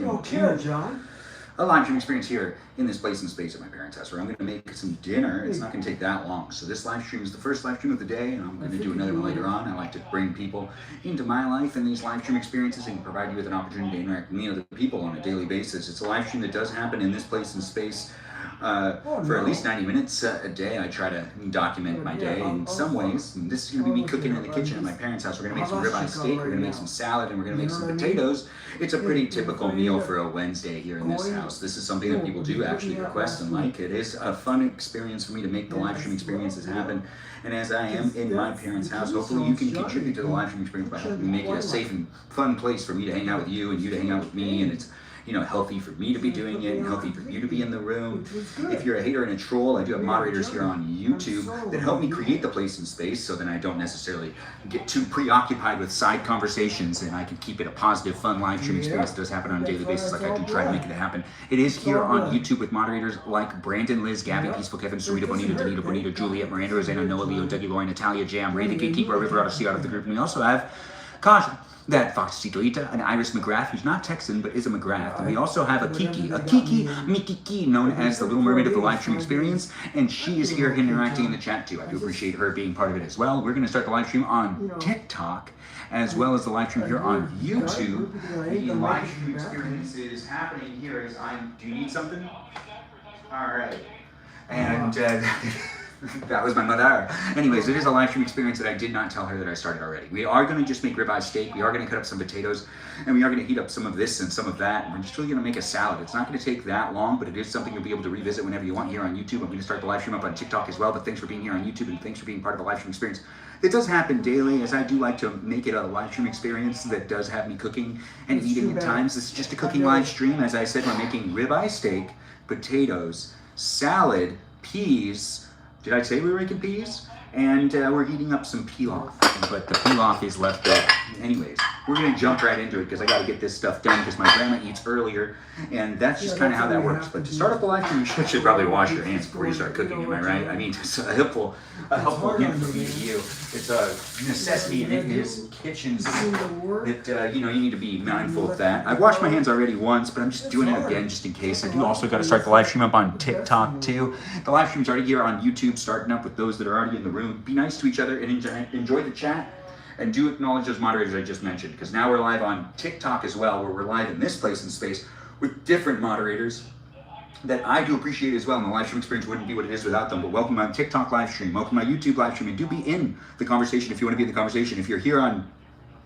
don't care, John. A live stream experience here in this place and space at my parents' house where I'm going to make some dinner. It's not going to take that long. So this live stream is the first live stream of the day, and I'm going to do another one later on. I like to bring people into my life and these live stream experiences and provide you with an opportunity to interact with me and other people on a daily basis. It's a live stream that does happen in this place and space for at least 90 minutes a day. I try to document my day in some ways. And this is going to be me cooking in the kitchen at my parents' house. We're going to make some ribeye steak, we're going to make some salad, and we're going to make some potatoes. It's a pretty typical meal for a Wednesday here in this house. This is something that people do actually request and like. It is a fun experience for me to make the live stream experiences happen. And as I am in my parents' house, hopefully you can contribute to the live stream experience by helping me make it a safe and fun place for me to hang out with you and you to hang out with me. And it's, you know, healthy for me to be doing it and healthy for you to be in the room. If you're a hater and a troll, I do have moderators here on YouTube that help me create the place and space so then I don't necessarily get too preoccupied with side conversations and I can keep it a positive, fun live stream experience that does happen on a daily basis like I do try to make it happen. It is here on YouTube with moderators like Brandon, Liz, Gabby, Peaceful Kevin, Sarita, Bonita, Danita, Bonita, Juliet, Miranda, Rosanna, Noah, Leo, Dougie, Laurie, Natalia, Jam, Ray, the Gatekeeper, River, out of C out of the group. And we also have Kaja, that Foxy Lita, an Iris McGrath, who's not Texan, but is a McGrath. And we also have a Kiki, Mikiki, known as the Little Mermaid of the live stream experience. And she is here interacting in the chat too. I do appreciate her being part of it as well. We're going to start the live stream on TikTok, as well as the live stream here on YouTube. The live stream experience is happening here as do you need something? All right. And that was my mother. Anyways, it is a live stream experience that I did not tell her that I started already. We are going to just make ribeye steak. We are going to cut up some potatoes, and we are going to heat up some of this and some of that. And we're just really going to make a salad. It's not going to take that long, but it is something you'll be able to revisit whenever you want here on YouTube. I'm going to start the live stream up on TikTok as well, but thanks for being here on YouTube, and thanks for being part of the live stream experience. It does happen daily, as I do like to make it a live stream experience that does have me cooking and eating at times. This is just a cooking live stream. As I said, we're making ribeye steak, potatoes, salad, peas. Did I say we were making peas? And we're heating up some pilaf, but the pilaf is left over. Anyways, we're going to jump right into it because I got to get this stuff done because my grandma eats earlier, and that's just kind of how that works. But to start off the live stream, you should probably wash your hands before you start cooking, am I right? I mean, it's a helpful hint for me to you. It's a necessity, and it is kitchens that, you know, you need to be mindful of that. I've washed my hands already once, but I'm just doing it again just in case. I do also got to start the live stream up on TikTok too. The live stream's already here on YouTube, starting up with those that are already in the room. Be nice to each other and enjoy the chat. And do acknowledge those moderators I just mentioned, because now we're live on TikTok as well, where we're live in this place and space with different moderators that I do appreciate as well. And the live stream experience wouldn't be what it is without them. But welcome to my TikTok live stream, welcome to my YouTube live stream, and do be in the conversation if you want to be in the conversation. If you're here on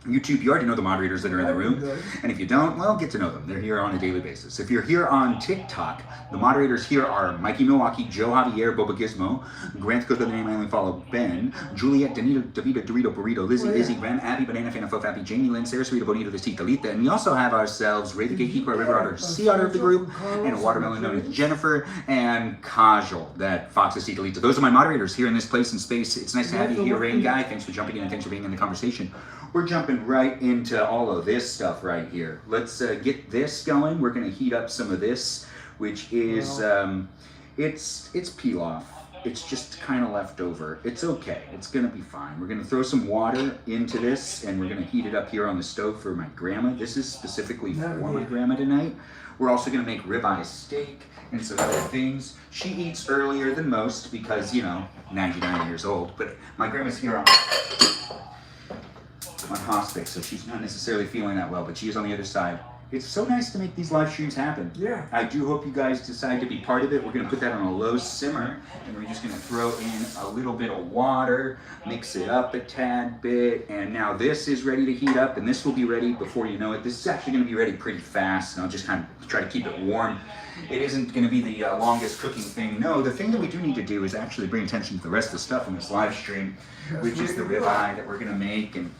YouTube, you already know the moderators that are in the room, and if you don't, well, get to know them. They're here on a daily basis. If you're here on TikTok, the moderators here are Mikey Milwaukee, Joe Javier, Boba Gizmo, Grant Cook, the name I only follow, Ben, Juliet, Danita, Davida, Dorito, Burrito, Lizzie, Izzy, Gwen, Abby, Banana, Fana, Fofo, Abby, Jamie, Lynn, Sarah, Sarita, Bonita, Lisita, Lita, and we also have ourselves Ray the Gatekeeper, River Otter, Sea Otter of the group, and a watermelon known as Jennifer, and Kajal, that Fox Lisita, Lita. Those are my moderators here in this place and space. It's nice to have you here, Rain Guy. Thanks for jumping in and thanks for being in the conversation. We're jumping right into all of this stuff right here. Let's get this going. We're going to heat up some of this, which is, it's pilaf. It's just kind of left over. It's okay. It's going to be fine. We're going to throw some water into this, and we're going to heat it up here on the stove for my grandma. This is specifically for my grandma tonight. We're also going to make ribeye steak and some other things. She eats earlier than most because, you know, 99 years old. But my grandma's here on hospice, so she's not necessarily feeling that well, but she is on the other side. It's so nice to make these live streams happen. Yeah. I do hope you guys decide to be part of it. We're going to put that on a low simmer, and we're just going to throw in a little bit of water, mix it up a tad bit, and now this is ready to heat up, and this will be ready before you know it. This is actually going to be ready pretty fast, and I'll just kind of try to keep it warm. It isn't going to be the longest cooking thing. No, the thing that we do need to do is actually bring attention to the rest of the stuff in this live stream, which is the ribeye that we're going to make, and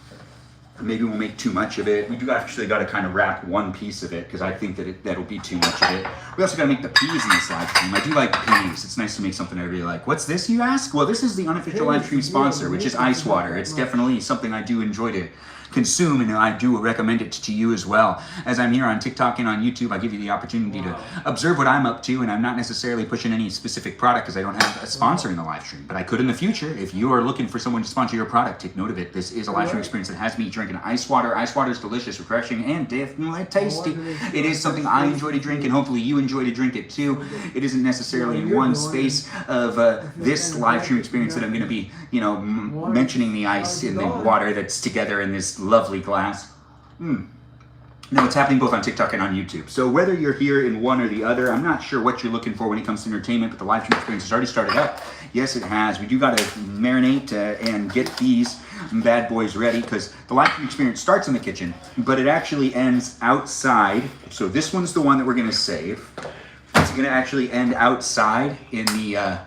maybe we'll make too much of it. We do actually got to kind of wrap one piece of it because I think that that'll be too much of it. We also got to make the peas in this live stream. I do like peas. It's nice to make something I really like. What's this, you ask? Well, this is the unofficial live stream sponsor, which is ice water. It's definitely something I do enjoy to consume, and I do recommend it to you as well. As I'm here on TikTok and on YouTube, I give you the opportunity to observe what I'm up to, and I'm not necessarily pushing any specific product because I don't have a sponsor in the live stream, but I could in the future. If you are looking for someone to sponsor your product, take note of it. This is a live stream experience that has me drinking ice water. Ice water is delicious, refreshing, and definitely tasty. It is something I enjoy to drink, and hopefully you enjoy to drink it too. It isn't necessarily in one space of this live stream experience that I'm going to be, mentioning the ice and the water that's together in this lovely glass. No, it's happening both on TikTok and on YouTube. So whether you're here in one or the other, I'm not sure what you're looking for when it comes to entertainment, but the live stream experience has already started up. Yes, it has. We do got to marinate and get these bad boys ready, because the live stream experience starts in the kitchen, but it actually ends outside. So this one's the one that we're going to save. It's going to actually end outside in the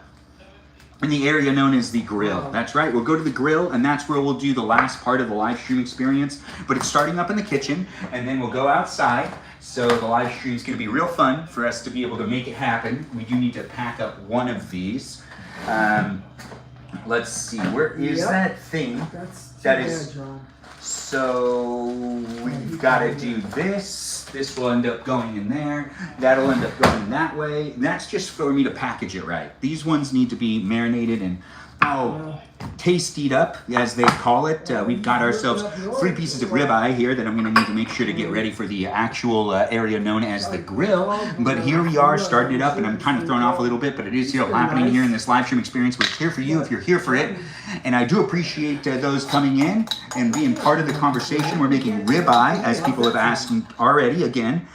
area known as the grill. That's right, we'll go to the grill, and that's where we'll do the last part of the live stream experience, but it's starting up in the kitchen, and then we'll go outside. So the live stream is going to be real fun for us to be able to make it happen. We do need to pack up one of these. Let's see, where is that thing? That is, so we've got to do this. This will end up going in there. That'll end up going that way. That's just for me to package it right. These ones need to be marinated and tastied up, as they call it. We've got ourselves 3 pieces of ribeye here that I'm going to need to make sure to get ready for the actual area known as the grill. But here we are starting it up, and I'm kind of thrown off a little bit, but it is still happening here in this live stream experience. But it's here for you if you're here for it. And I do appreciate those coming in and being part of the conversation. We're making ribeye, as people have asked already. Again,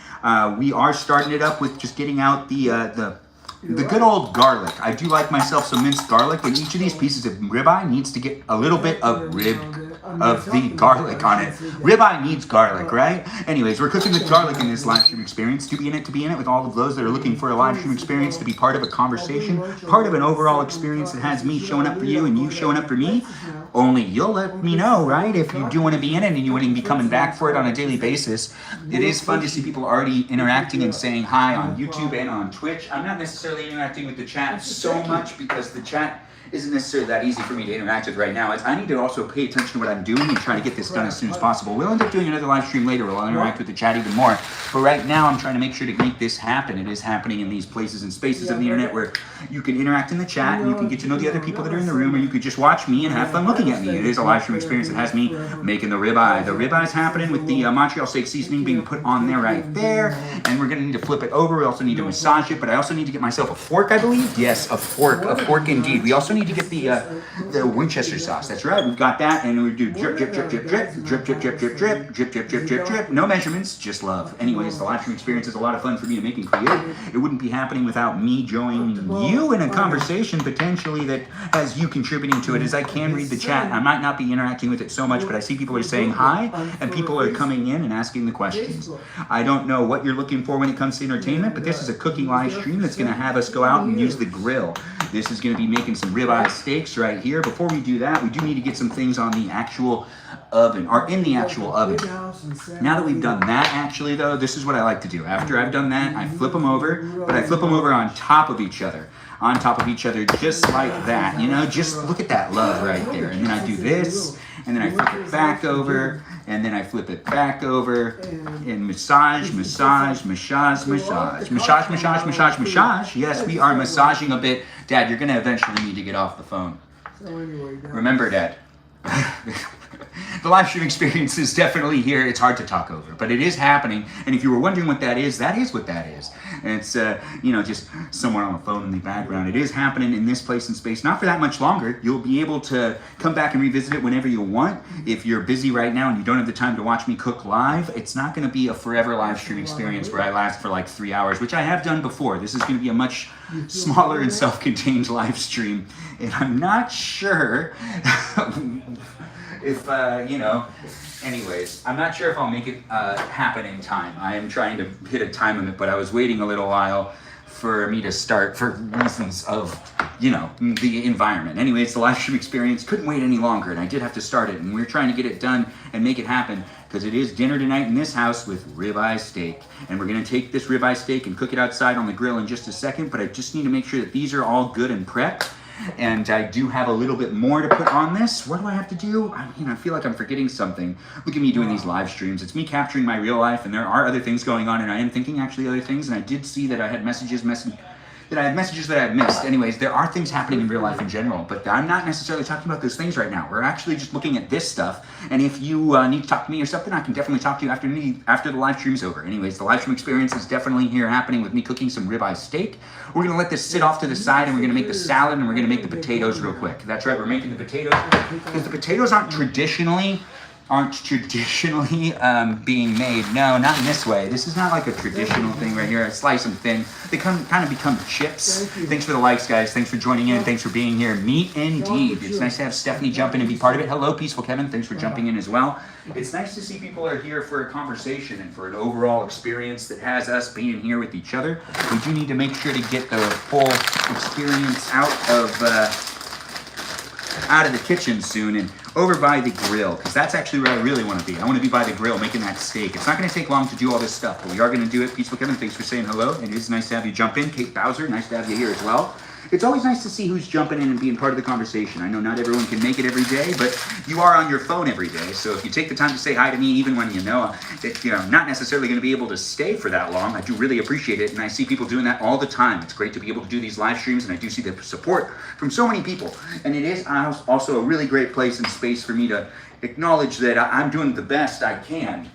we are starting it up with just getting out the good old garlic. I do like myself some minced garlic, and each of these pieces of ribeye needs to get a little bit of the garlic on it. Ribeye needs garlic, right? Anyways, we're cooking the garlic in this live stream experience to be in it with all of those that are looking for a live stream experience, to be part of a conversation, part of an overall experience that has me showing up for you and you showing up for me. Only you'll let me know, right? If you do want to be in it and you want to be coming back for it on a daily basis. It is fun to see people already interacting and saying hi on YouTube and on Twitch. I'm not necessarily interacting with the chat so much because the chat isn't necessarily that easy for me to interact with right now. I need to also pay attention to what I'm doing and try to get this done as soon as possible. We'll end up doing another live stream later where I'll interact with the chat even more. But right now, I'm trying to make sure to make this happen. It is happening in these places and spaces of the internet where you can interact in the chat and you can get to know the other people that are in the room, or you could just watch me and have fun looking at me. It is a live stream experience that has me making the ribeye. The ribeye is happening with the Montreal steak seasoning being put on there right there. And we're going to need to flip it over. We also need to massage it, but I also need to get myself a fork, I believe. Yes, a fork indeed. We also need to get the Winchester sauce. That's right, we've got that, and we do drip, drip, drip, drip, drip, drip, drip, drip, drip, drip, drip, drip, drip, drip, drip. No measurements, just love. Anyways, the live stream experience is a lot of fun for me to make and create. It wouldn't be happening without me joining you in a conversation potentially that has you contributing to it, as I can read the chat. I might not be interacting with it so much, but I see people are saying hi, and people are coming in and asking the questions. I don't know what you're looking for when it comes to entertainment, but this is a cooking live stream that's going to have us go out and use the grill. This is going to be making some ribeye steaks right here. Before we do that, we do need to get some things on the actual oven, or in the actual oven. Now that we've done that, actually though, this is what I like to do. After I've done that, I flip them over, but I flip them over on top of each other. On top of each other, just like that. Just look at that love right there. And then I do this, and then I flip it back over, and then I flip it back over, and massage, massage, massage, massage, massage, massage, massage, massage. Yes, we are massaging a bit. Dad, you're going to eventually need to get off the phone. Remember, Dad. The live stream experience is definitely here. It's hard to talk over, but it is happening. And if you were wondering what that is what that is. And it's, just someone on the phone in the background. It is happening in this place and space, not for that much longer. You'll be able to come back and revisit it whenever you want. If you're busy right now and you don't have the time to watch me cook live, it's not going to be a forever live stream experience where I last for like 3 hours, which I have done before. This is going to be a much smaller and self-contained live stream. And I'm not sure if, anyways, I'm not sure if I'll make it happen in time. I am trying to hit a time limit, but I was waiting a little while for me to start for reasons of, the environment. Anyways, the live stream experience couldn't wait any longer, and I did have to start it, and we're trying to get it done and make it happen, because it is dinner tonight in this house with ribeye steak. And we're going to take this ribeye steak and cook it outside on the grill in just a second, but I just need to make sure that these are all good and prepped. and I do have a little bit more to put on this. What do I have to do? I feel like I'm forgetting something. Look at me doing these live streams. It's me capturing my real life, and there are other things going on, and I am thinking actually other things, and I did see that I had messages that I had missed. Anyways, there are things happening in real life in general, but I'm not necessarily talking about those things right now. We're actually just looking at this stuff, and if you need to talk to me or something, I can definitely talk to you after the live stream's over. Anyways, the live stream experience is definitely here happening with me cooking some ribeye steak. We're gonna let this sit off to the side, and we're gonna make the salad, and we're gonna make the potatoes real quick. That's right, we're making the potatoes, because the potatoes aren't traditionally being made. No, not in this way. This is not like a traditional thing right here. I slice them thin. They kind of become chips. Thanks for the likes, guys. Thanks for joining in. Thanks for being here. Meat indeed. It's nice to have Stephanie jump in and be part of it. Hello, Peaceful Kevin. Thanks for jumping in as well. It's nice to see people are here for a conversation and for an overall experience that has us being here with each other. We do need to make sure to get the full experience out of the kitchen soon and over by the grill, because that's actually where I really want to be. I want to be by the grill making that steak. It's not going to take long to do all this stuff, but we are going to do it. Peaceful Kevin, thanks for saying hello. It is nice to have you jump in. Kate Bowser, nice to have you here as well. It's always nice to see who's jumping in and being part of the conversation. I know not everyone can make it every day, but you are on your phone every day. So if you take the time to say hi to me, even when you know that I'm not necessarily going to be able to stay for that long, I do really appreciate it. And I see people doing that all the time. It's great to be able to do these live streams, and I do see the support from so many people. And it is also a really great place and space for me to acknowledge that I'm doing the best I can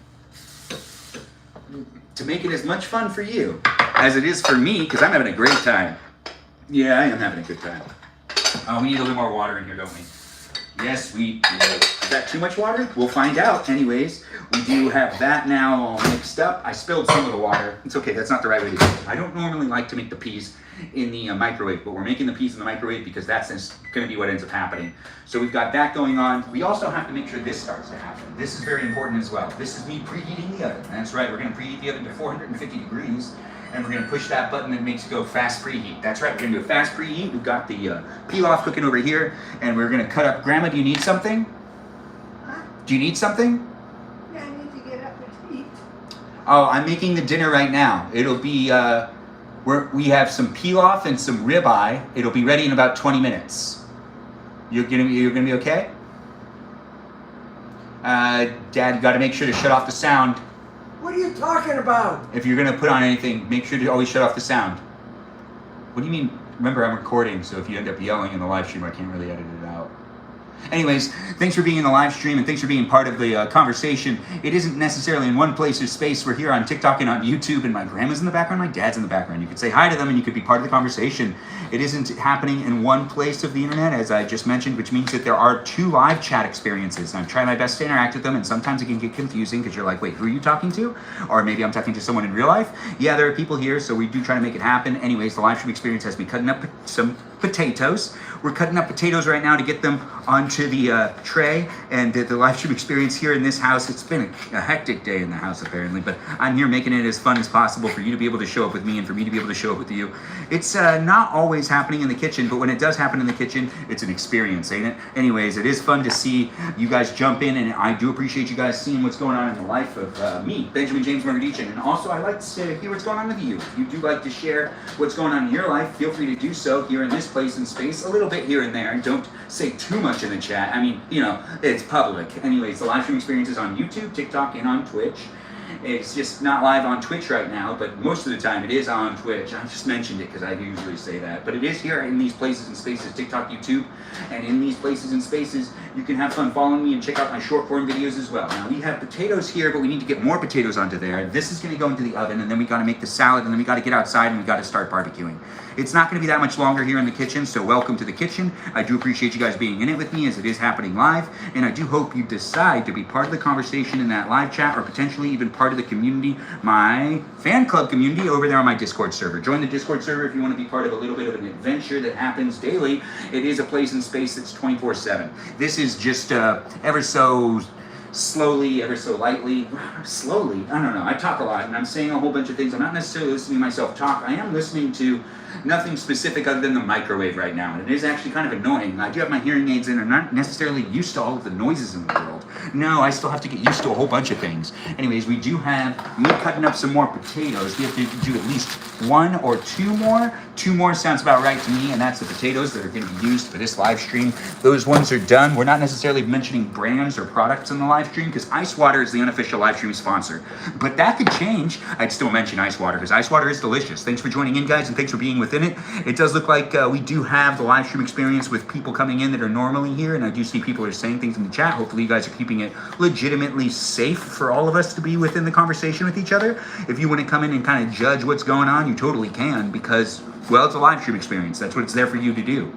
to make it as much fun for you as it is for me, because I'm having a great time. Yeah, I am having a good time. Oh, we need a little more water in here, don't we? Yes, we do. Is that too much water? We'll find out. Anyways, we do have that now all mixed up. I spilled some of the water. It's okay, that's not the right way to do it. I don't normally like to make the peas in the microwave, but we're making the peas in the microwave because that's going to be what ends up happening. So we've got that going on. We also have to make sure this starts to happen. This is very important as well. This is me preheating the oven. That's right, we're going to preheat the oven to 450 degrees. And we're going to push that button that makes it go fast preheat. That's right, we're going to do a fast preheat. We've got the peel-off cooking over here, and we're going to cut up. Grandma, do you need something? Huh? Do you need something? Yeah, I need to get up and eat. Oh, I'm making the dinner right now. It'll be, we have some peel-off and some ribeye. It'll be ready in about 20 minutes. You're gonna be okay? Dad, you got to make sure to shut off the sound. What are you talking about? If you're going to put on anything, make sure to always shut off the sound. What do you mean? Remember, I'm recording, so if you end up yelling in the live stream, I can't really edit it out. Anyways, thanks for being in the live stream, and thanks for being part of the conversation. It isn't necessarily in one place or space. We're here on TikTok and on YouTube, and my grandma's in the background, my dad's in the background. You could say hi to them, and you could be part of the conversation. It isn't happening in one place of the internet, as I just mentioned, which means that there are 2 live chat experiences. I'm trying my best to interact with them, and sometimes it can get confusing because you're like, wait, who are you talking to? Or maybe I'm talking to someone in real life. Yeah, there are people here, so we do try to make it happen. Anyways, the live stream experience has me cutting up some potatoes. We're cutting up potatoes right now to get them onto the tray, and the live stream experience here in this house, it's been a hectic day in the house apparently, but I'm here making it as fun as possible for you to be able to show up with me and for me to be able to show up with you. It's not always happening in the kitchen, but when it does happen in the kitchen, it's an experience, ain't it? Anyways, it is fun to see you guys jump in, and I do appreciate you guys seeing what's going on in the life of me, Benjamin James Magrdichian, and also I like to hear what's going on with you. If you do like to share what's going on in your life, feel free to do so here in this place and space, a little bit here and there, and don't say too much in the chat. I mean, it's public. Anyways, the live stream experience is on YouTube, TikTok, and on Twitch. It's just not live on Twitch right now, but most of the time it is on Twitch. I just mentioned it because I usually say that. But it is here in these places and spaces, TikTok, YouTube, and in these places and spaces, you can have fun following me and check out my short form videos as well. Now, we have potatoes here, but we need to get more potatoes onto there. This is going to go into the oven, and then we got to make the salad, and then we got to get outside, and we got to start barbecuing. It's not going to be that much longer here in the kitchen, so welcome to the kitchen. I do appreciate you guys being in it with me as it is happening live, and I do hope you decide to be part of the conversation in that live chat, or potentially even part of the community, my fan club community over there on my Discord server. Join the Discord server if you want to be part of a little bit of an adventure that happens daily. It is a place and space that's 24/7. This is just ever so slowly, ever so lightly, slowly, I don't know, I talk a lot and I'm saying a whole bunch of things. I'm not necessarily listening to myself talk. I am listening to nothing specific other than the microwave right now, and it is actually kind of annoying. I do have my hearing aids in. I'm not necessarily used to all of the noises in the world. No, I still have to get used to a whole bunch of things. Anyways, we do have me cutting up some more potatoes. We have to do at least one or two more. Two more sounds about right to me, and that's the potatoes that are going to be used for this live stream. Those ones are done. We're not necessarily mentioning brands or products in the live stream because ice water is the unofficial live stream sponsor. But that could change. I'd still mention ice water because ice water is delicious. Thanks for joining in, guys, and thanks for being within it. It does look like we do have the live stream experience with people coming in that are normally here, and I do see people are saying things in the chat. Hopefully you guys are keeping it legitimately safe for all of us to be within the conversation with each other. If you want to come in and kind of judge what's going on, you totally can because, well, it's a live stream experience. That's what it's there for you to do.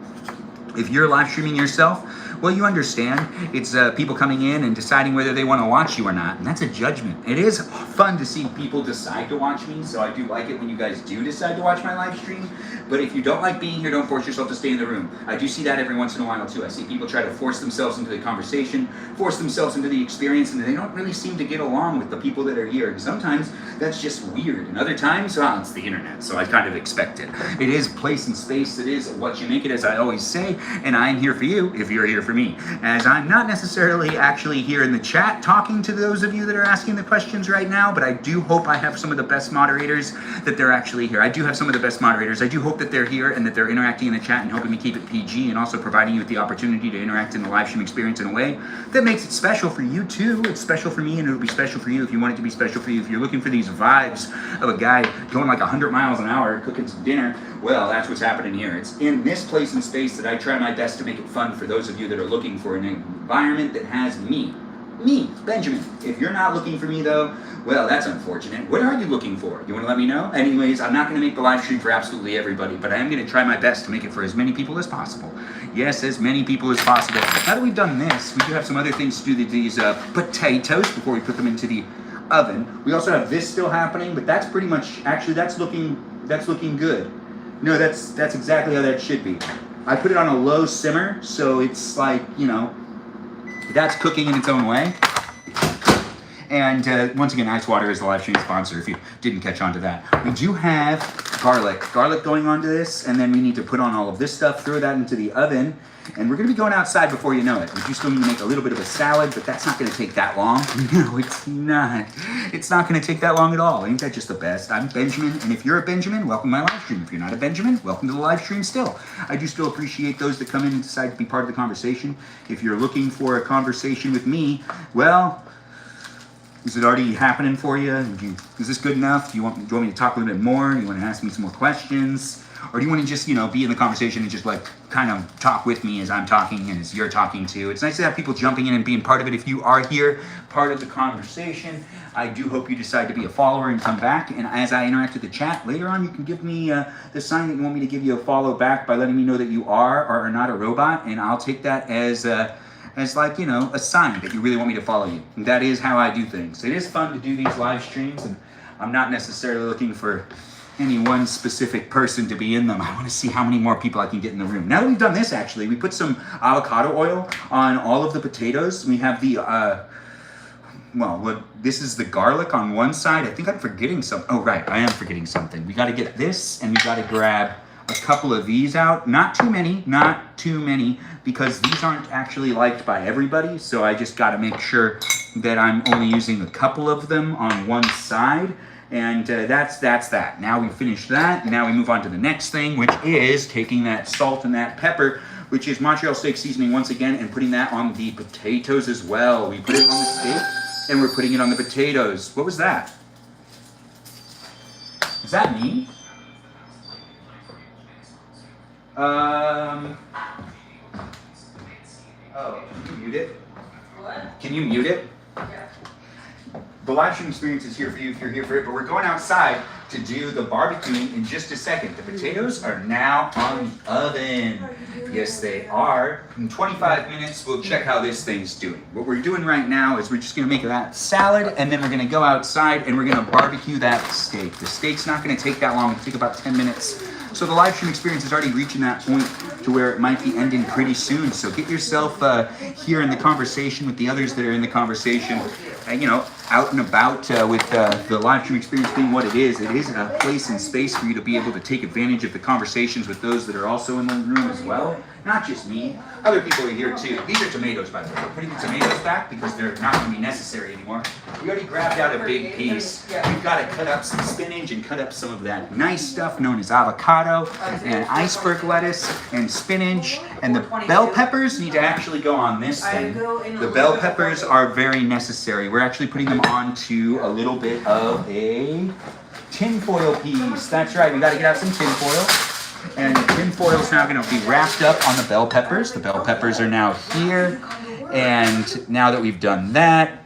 If you're live streaming yourself, well, you understand. It's people coming in and deciding whether they want to watch you or not, and that's a judgment. It is fun to see people decide to watch me, so I do like it when you guys do decide to watch my live stream. But if you don't like being here, don't force yourself to stay in the room. I do see that every once in a while, too. I see people try to force themselves into the conversation, force themselves into the experience, and they don't really seem to get along with the people that are here. And sometimes that's just weird, and other times, well, it's the internet, so I kind of expect it. It is place and space. It is what you make it, as I always say, and I'm here for you if you're here for me. As I'm not necessarily actually here in the chat talking to those of you that are asking the questions right now, but I do hope I have some of the best moderators that they're actually here. I do have some of the best moderators. I do hope that they're here and that they're interacting in the chat and helping me keep it PG and also providing you with the opportunity to interact in the live stream experience in a way that makes it special for you too. It's special for me and it'll be special for you if you want it to be special for you. If you're looking for these vibes of a guy going like 100 miles an hour cooking some dinner, well, that's what's happening here. It's in this place and space that I try my best to make it fun for those of you that are looking for an environment that has me, Benjamin. If you're not looking for me though, well, that's unfortunate. What are you looking for? You want to let me know? Anyways, I'm not going to make the live stream for absolutely everybody, but I am going to try my best to make it for as many people as possible. Yes, as many people as possible. Now that we've done this, we do have some other things to do to these potatoes before we put them into the oven. We also have this still happening, but that's pretty much, actually that's looking good. No, that's exactly how that should be. I put it on a low simmer, so it's like, you know, that's cooking in its own way. And once again, ice water is the live stream sponsor, if you didn't catch on to that. We do have garlic going onto this, and then we need to put on all of this stuff, throw that into the oven, and we're going to be going outside before you know it. We do still need to make a little bit of a salad, but that's not going to take that long. No, it's not. It's not going to take that long at all. Ain't that just the best? I'm Benjamin, and if you're a Benjamin, welcome to my live stream. If you're not a Benjamin, welcome to the live stream still. I do still appreciate those that come in and decide to be part of the conversation. If you're looking for a conversation with me, well, is it already happening for you? Is this good enough? Do you want me to talk a little bit more? Do you want to ask me some more questions? Or do you want to just, you know, be in the conversation and just like kind of talk with me as I'm talking and as you're talking too? It's nice to have people jumping in and being part of it. If you are here, part of the conversation, I do hope you decide to be a follower and come back. And as I interact with the chat later on, you can give me the sign that you want me to give you a follow back by letting me know that you are or are not a robot, and I'll take that as like, you know, a sign that you really want me to follow you. And that is how I do things. It is fun to do these live streams, and I'm not necessarily looking for any one specific person to be in them. I want to see how many more people I can get in the room. Now that we've done this, actually, we put some avocado oil on all of the potatoes. We have the, this is the garlic on one side. I think I'm forgetting something. Oh, right, I am forgetting something. We got to get this, and we got to grab a couple of these out. Not too many, because these aren't actually liked by everybody, so I just got to make sure that I'm only using a couple of them on one side. And that's that. Now we finished that. Now we move on to the next thing, which is taking that salt and that pepper, which is Montreal steak seasoning once again, and putting that on the potatoes as well. We put it on the steak, and we're putting it on the potatoes. What was that? Is that me? Oh, can you mute it? What? Can you mute it? Yeah. The live stream experience is here for you if you're here for it, but we're going outside to do the barbecuing in just a second. The potatoes are now on the oven. Yes, they are. In 25 minutes, we'll check how this thing's doing. What we're doing right now is we're just gonna make that salad, and then we're gonna go outside and we're gonna barbecue that steak. The steak's not gonna take that long. It'll take about 10 minutes. So the live stream experience is already reaching that point to to where it might be ending pretty soon. So get yourself here in the conversation with the others that are in the conversation. Out and about with the live stream experience being what it is a place and space for you to be able to take advantage of the conversations with those that are also in the room as well. Not just me, other people are here too. These are tomatoes, by the way. We're putting the tomatoes back because they're not going to be necessary anymore. We already grabbed out a big piece. We've got to cut up some spinach and cut up some of that nice stuff known as avocado and iceberg lettuce and spinach. And the bell peppers need to actually go on this thing. The bell peppers are very necessary. We're actually putting them onto a little bit of a tinfoil piece. That's right, we got to get out some tinfoil. And the tinfoil is now going to be wrapped up on the bell peppers. The bell peppers are now here. And now that we've done that,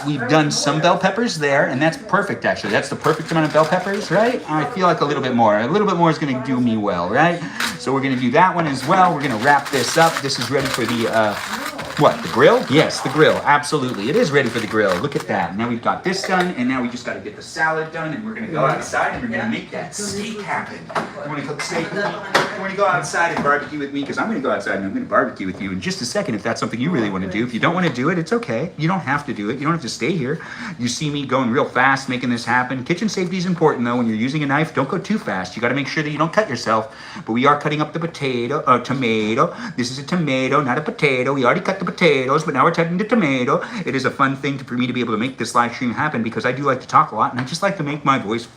we've done some bell peppers there, and that's perfect actually. That's the perfect amount of bell peppers, right? I feel like a little bit more. A little bit more is going to do me well, right? So we're going to do that one as well. We're going to wrap this up. This is ready for the, the grill? Yes, the grill. Absolutely. It is ready for the grill. Look at that. Now we've got this done, and now we just got to get the salad done, and we're going to go outside, and we're going to make that steak happen. You want to cook steak with me? You want to go outside and barbecue with me? Because I'm going to go outside, and I'm going to barbecue with you in just a second if that's something you really want to do. If you don't want to do it, it's okay. You don't have to do it. You don't have to stay here. You see me going real fast, making this happen. Kitchen safety is important, though. When you're using a knife, don't go too fast. You got to make sure that you don't cut yourself. But we are cutting up the tomato. This is a tomato, not a potato. We already cut the potatoes, but now we're cutting the tomato. It is a fun thing for me to be able to make this live stream happen because I do like to talk a lot, and I just like to make my voice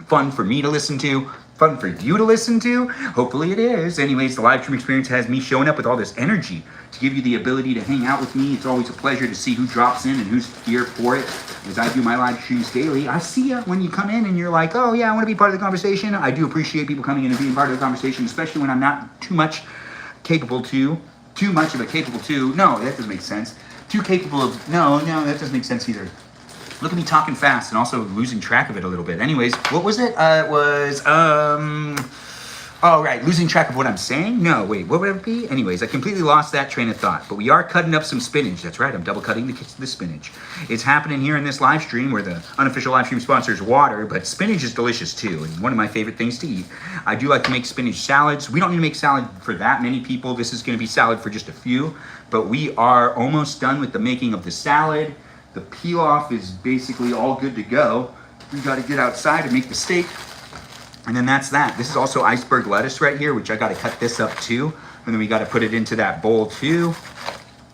fun for me to listen to, fun for you to listen to. Hopefully it is. Anyways, the live stream experience has me showing up with all this energy to give you the ability to hang out with me. It's always a pleasure to see who drops in and who's here for it. As I do my live streams daily, I see you when you come in and you're like, oh yeah, I want to be part of the conversation. I do appreciate people coming in and being part of the conversation, especially when I'm not too much of a capable to. No, that doesn't make sense. Too capable of, no, that doesn't make sense either. Look at me talking fast and also losing track of it a little bit. Anyways, what was it? Losing track of what I'm saying? No, wait, what would it be? Anyways, I completely lost that train of thought. But we are cutting up some spinach. That's right, I'm double cutting the spinach. It's happening here in this live stream where the unofficial live stream sponsor is water, but spinach is delicious too, and one of my favorite things to eat. I do like to make spinach salads. We don't need to make salad for that many people. This is going to be salad for just a few, but we are almost done with the making of the salad. The peel-off is basically all good to go. We got to get outside and make the steak. And then that's that. This is also iceberg lettuce right here, which I got to cut this up too. And then we got to put it into that bowl too,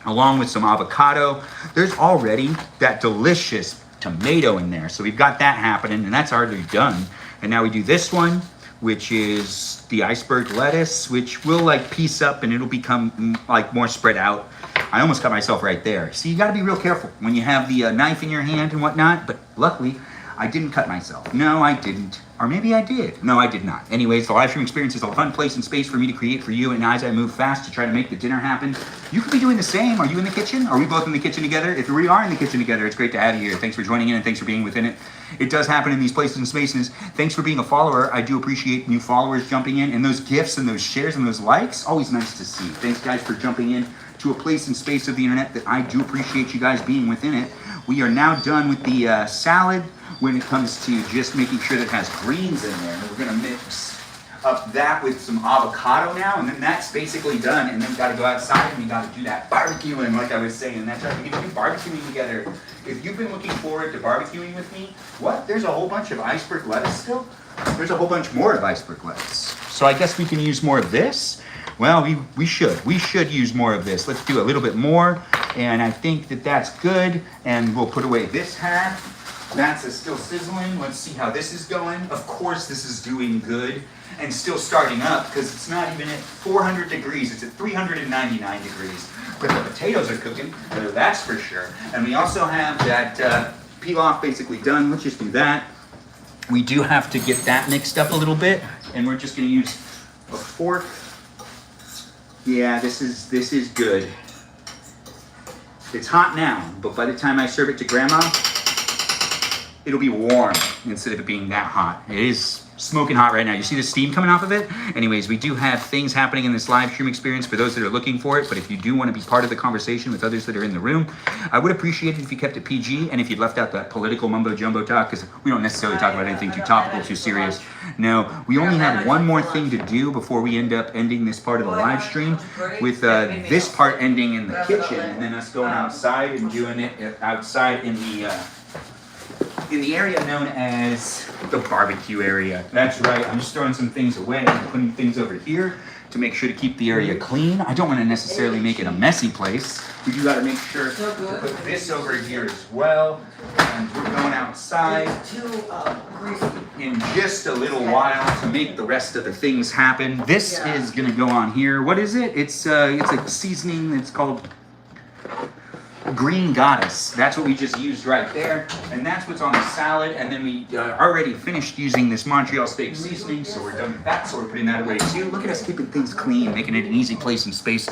along with some avocado. There's already that delicious tomato in there. So we've got that happening, and that's already done. And now we do this one, which is the iceberg lettuce, which will like piece up and it'll become like more spread out. I almost cut myself right there. See, you got to be real careful when you have the knife in your hand and whatnot, but luckily I didn't cut myself. No, I didn't. Or maybe I did. No, I did not. Anyways, the live stream experience is a fun place and space for me to create for you, and as I move fast to try to make the dinner happen, you could be doing the same. Are you in the kitchen? Are we both in the kitchen together? If we are in the kitchen together, it's great to have you here. Thanks for joining in and thanks for being within it. It does happen in these places and spaces. Thanks for being a follower. I do appreciate new followers jumping in, and those gifts and those shares and those likes, always nice to see. Thanks guys for jumping in to a place and space of the internet that I do appreciate you guys being within it. We are now done with the salad when it comes to just making sure that it has greens in there. And we're gonna mix up that with some avocado now, and then that's basically done. And then we gotta go outside and we gotta do that barbecuing, like I was saying. That's right, we can do barbecuing together. If you've been looking forward to barbecuing with me, what? There's a whole bunch of iceberg lettuce still? There's a whole bunch more of iceberg lettuce. So I guess we can use more of this. Well, we should use more of this. Let's do a little bit more, and I think that that's good. And we'll put away this half. That's still sizzling. Let's see how this is going. Of course, this is doing good and still starting up because it's not even at 400 degrees. It's at 399 degrees. But the potatoes are cooking, that's for sure. And we also have that peel-off basically done. Let's just do that. We do have to get that mixed up a little bit, and we're just going to use a fork. Yeah, this is good. It's hot now, but by the time I serve it to Grandma, it'll be warm instead of it being that hot. It is smoking hot right now. You see the steam coming off of it? Anyways, we do have things happening in this live stream experience for those that are looking for it, but if you do want to be part of the conversation with others that are in the room, I would appreciate it if you kept it PG and if you'd left out that political mumbo jumbo talk, because we don't necessarily talk about anything too topical, too serious. No, we only have one more thing to do before we end up ending this part of the live stream, with this part ending in the kitchen and then us going outside and doing it outside in the area known as the barbecue area. That's right, I'm just throwing some things away and putting things over here to make sure to keep the area clean. I don't want to necessarily make it a messy place. We do got to make sure to put this over here as well. And we're going outside in just a little while to make the rest of the things happen. This is going to go on here. What is it? It's a seasoning. It's called Green Goddess. That's what we just used right there, and that's what's on the salad. And then we already finished using this Montreal steak seasoning, so we're done with that, so we're putting that away too. Look at us keeping things clean, making it an easy place and space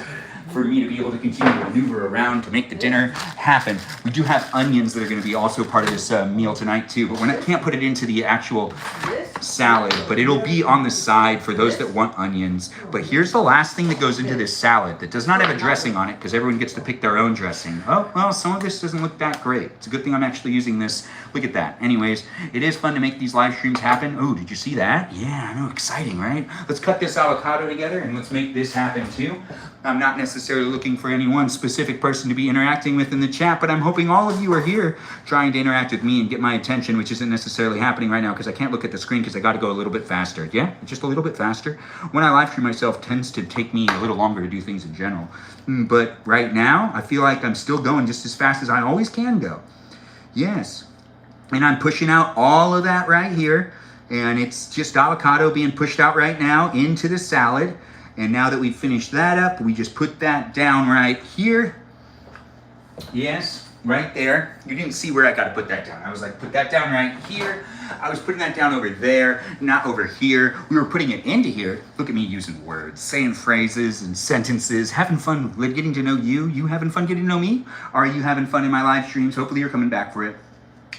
for me to be able to continue to maneuver around to make the dinner happen. We do have onions that are going to be also part of this meal tonight too, but I can't put it into the actual salad, but it'll be on the side for those that want onions. But here's the last thing that goes into this salad that does not have a dressing on it, because everyone gets to pick their own dressing. Oh, well, some of this doesn't look that great. It's a good thing I'm actually using this. Look at that. Anyways, it is fun to make these live streams happen. Oh, did you see that? Yeah, I know, exciting, right? Let's cut this avocado together and let's make this happen too. I'm not necessarily looking for any one specific person to be interacting with in the chat, but I'm hoping all of you are here trying to interact with me and get my attention, which isn't necessarily happening right now because I can't look at the screen because I got to go a little bit faster. Yeah, just a little bit faster. When I live stream myself, tends to take me a little longer to do things in general. But right now, I feel like I'm still going just as fast as I always can go. Yes. And I'm pushing out all of that right here. And it's just avocado being pushed out right now into the salad. And now that we've finished that up, we just put that down right here. Yes, right there. You didn't see where I got to put that down. I was like, put that down right here. I was putting that down over there, not over here. We were putting it into here. Look at me using words, saying phrases and sentences, having fun getting to know you. You having fun getting to know me? Are you having fun in my live streams? Hopefully you're coming back for it.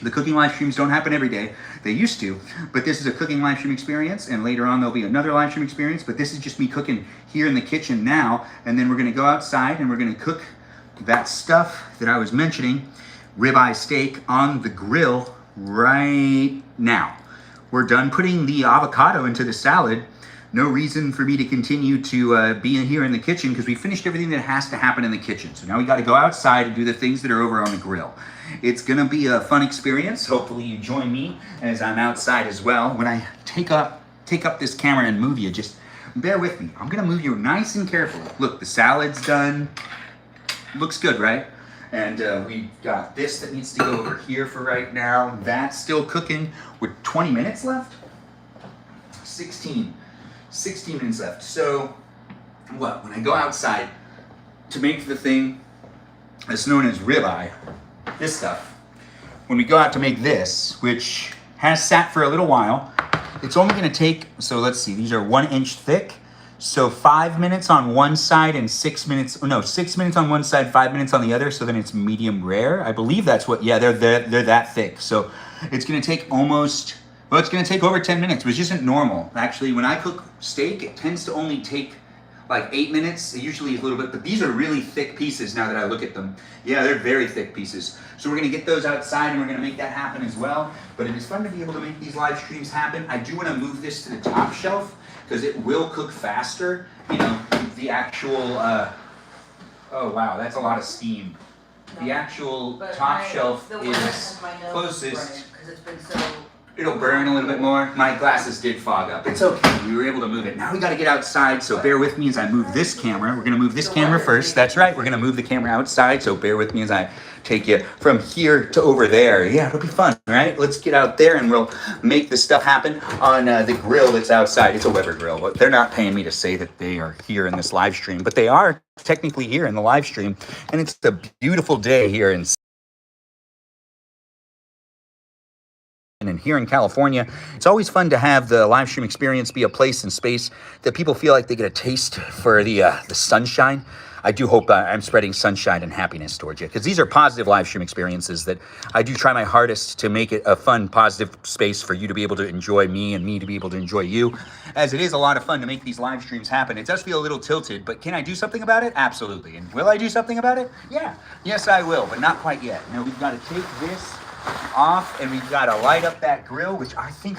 The cooking live streams don't happen every day. They used to, but this is a cooking live stream experience, and later on there'll be another live stream experience, but this is just me cooking here in the kitchen now, and then we're gonna go outside and we're gonna cook that stuff that I was mentioning, ribeye steak, on the grill right now. We're done putting the avocado into the salad. No reason for me to continue to be in here in the kitchen because we finished everything that has to happen in the kitchen. So now we got to go outside and do the things that are over on the grill. It's going to be a fun experience. Hopefully you join me as I'm outside as well. When I take up this camera and move you, just bear with me. I'm going to move you nice and carefully. Look, the salad's done. Looks good, right? And we got this that needs to go over here for right now. That's still cooking with 20 minutes left. 16 minutes left. So what? When I go outside to make the thing that's known as ribeye, this stuff, when we go out to make this, which has sat for a little while, it's only going to take, so let's see, these are 1 inch thick. So 5 minutes on one side and 6 minutes, no, 6 minutes on one side, 5 minutes on the other. So then it's medium rare. I believe that's what, yeah, they're that thick. So it's going to take almost, well, it's going to take over 10 minutes, which isn't normal. Actually, when I cook steak, it tends to only take like 8 minutes. It usually is a little bit, but these are really thick pieces now that I look at them. Yeah, they're very thick pieces. So we're going to get those outside and we're going to make that happen as well. But it is fun to be able to make these live streams happen. I do want to move this to the top shelf because it will cook faster. You know, the actual, oh wow, that's a lot of steam. The actual top shelf is closest. It'll burn a little bit more. My glasses did fog up. It's okay, we were able to move it. Now we gotta get outside, so bear with me as I move this camera. We're gonna move this camera first. That's right, we're gonna move the camera outside, so bear with me as I take you from here to over there. Yeah, it'll be fun, right? Let's get out there and we'll make this stuff happen on the grill that's outside. It's a Weber grill, but they're not paying me to say that they are here in this live stream, but they are technically here in the live stream, and it's a beautiful day here in and here in California. It's always fun to have the live stream experience be a place and space that people feel like they get a taste for the sunshine. I do hope I'm spreading sunshine and happiness towards you, because these are positive live stream experiences that I do try my hardest to make it a fun, positive space for you to be able to enjoy me and me to be able to enjoy you, as it is a lot of fun to make these live streams happen. It does feel a little tilted, but can I do something about it? Absolutely. And will I do something about it? Yeah. Yes, I will, but not quite yet. Now we've got to take this off, and we've got to light up that grill, which I think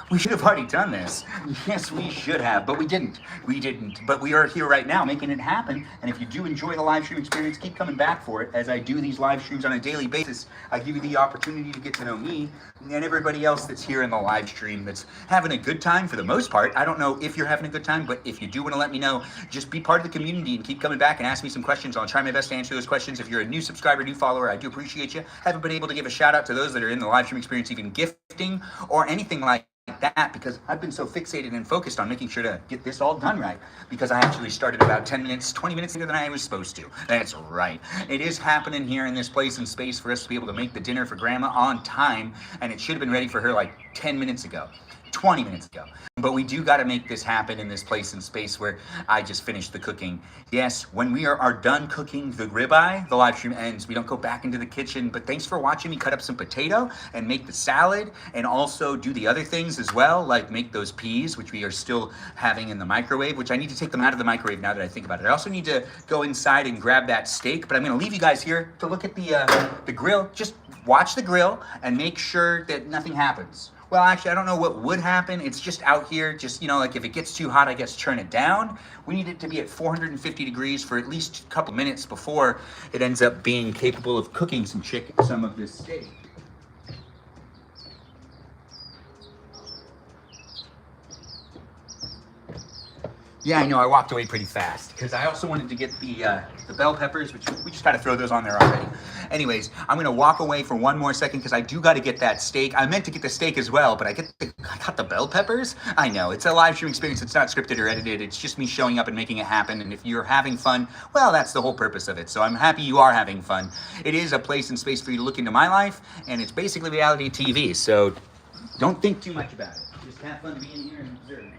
we should have already done this. Yes, we should have, but we didn't. We didn't. But we are here right now making it happen. And if you do enjoy the live stream experience, keep coming back for it. As I do these live streams on a daily basis, I give you the opportunity to get to know me and everybody else that's here in the live stream that's having a good time for the most part. I don't know if you're having a good time, but if you do want to let me know, just be part of the community and keep coming back and ask me some questions. I'll try my best to answer those questions. If you're a new subscriber, new follower, I do appreciate you. Haven't been able to give a shout out to those that are in the live stream experience, even gifting or anything like that, because I've been so fixated and focused on making sure to get this all done right, because I actually started about 10 minutes, 20 minutes later than I was supposed to. That's right. It is happening here in this place and space for us to be able to make the dinner for Grandma on time, and it should have been ready for her like 10 minutes ago. 20 minutes ago. But we do got to make this happen in this place and space where I just finished the cooking. Yes, when we are done cooking the ribeye, the live stream ends. We don't go back into the kitchen. But thanks for watching me cut up some potato and make the salad, and also do the other things as well, like make those peas, which we are still having in the microwave, which I need to take them out of the microwave now that I think about it. I also need to go inside and grab that steak, but I'm going to leave you guys here to look at the grill. Just watch the grill and make sure that nothing happens. Well, actually, I don't know what would happen. It's just out here, just, you know, like if it gets too hot, I guess turn it down. We need it to be at 450 degrees for at least a couple minutes before it ends up being capable of cooking some of this steak. Yeah, I know, I walked away pretty fast because I also wanted to get the bell peppers, which we just got to throw those on there already. Anyways, I'm going to walk away for one more second because I do got to get that steak. I meant to get the steak as well, but I got the bell peppers? I know, it's a live stream experience. It's not scripted or edited. It's just me showing up and making it happen. And if you're having fun, well, that's the whole purpose of it. So I'm happy you are having fun. It is a place and space for you to look into my life, and it's basically reality TV. So don't think too much about it. Just have fun being here and observing it.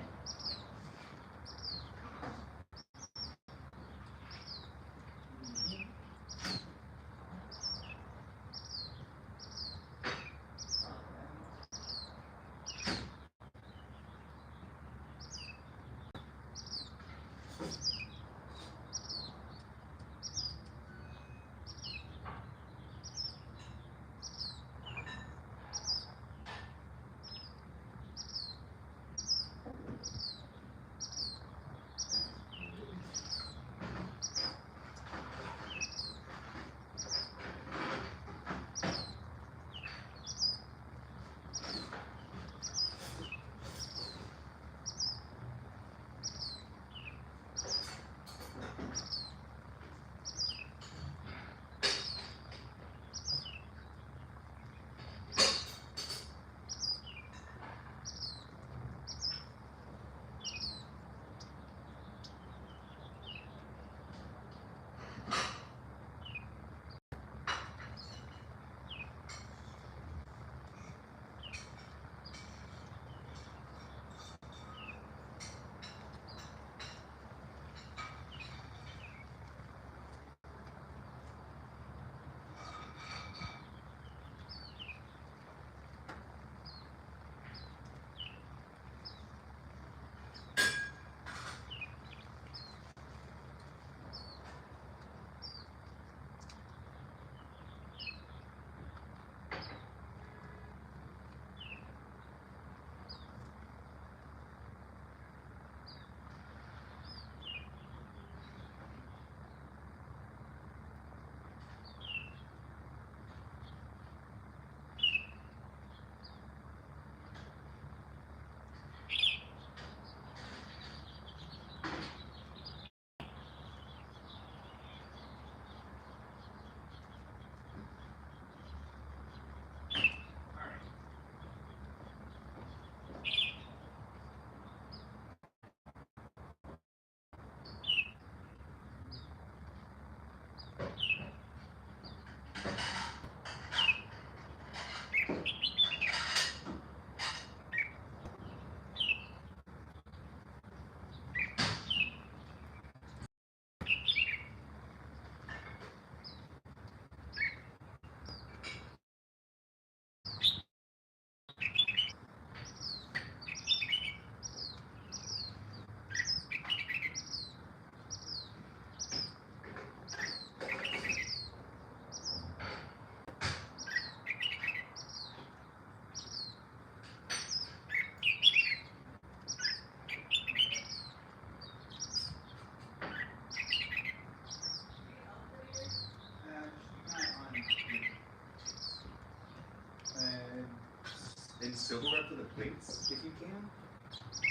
silverware for the plates if you can.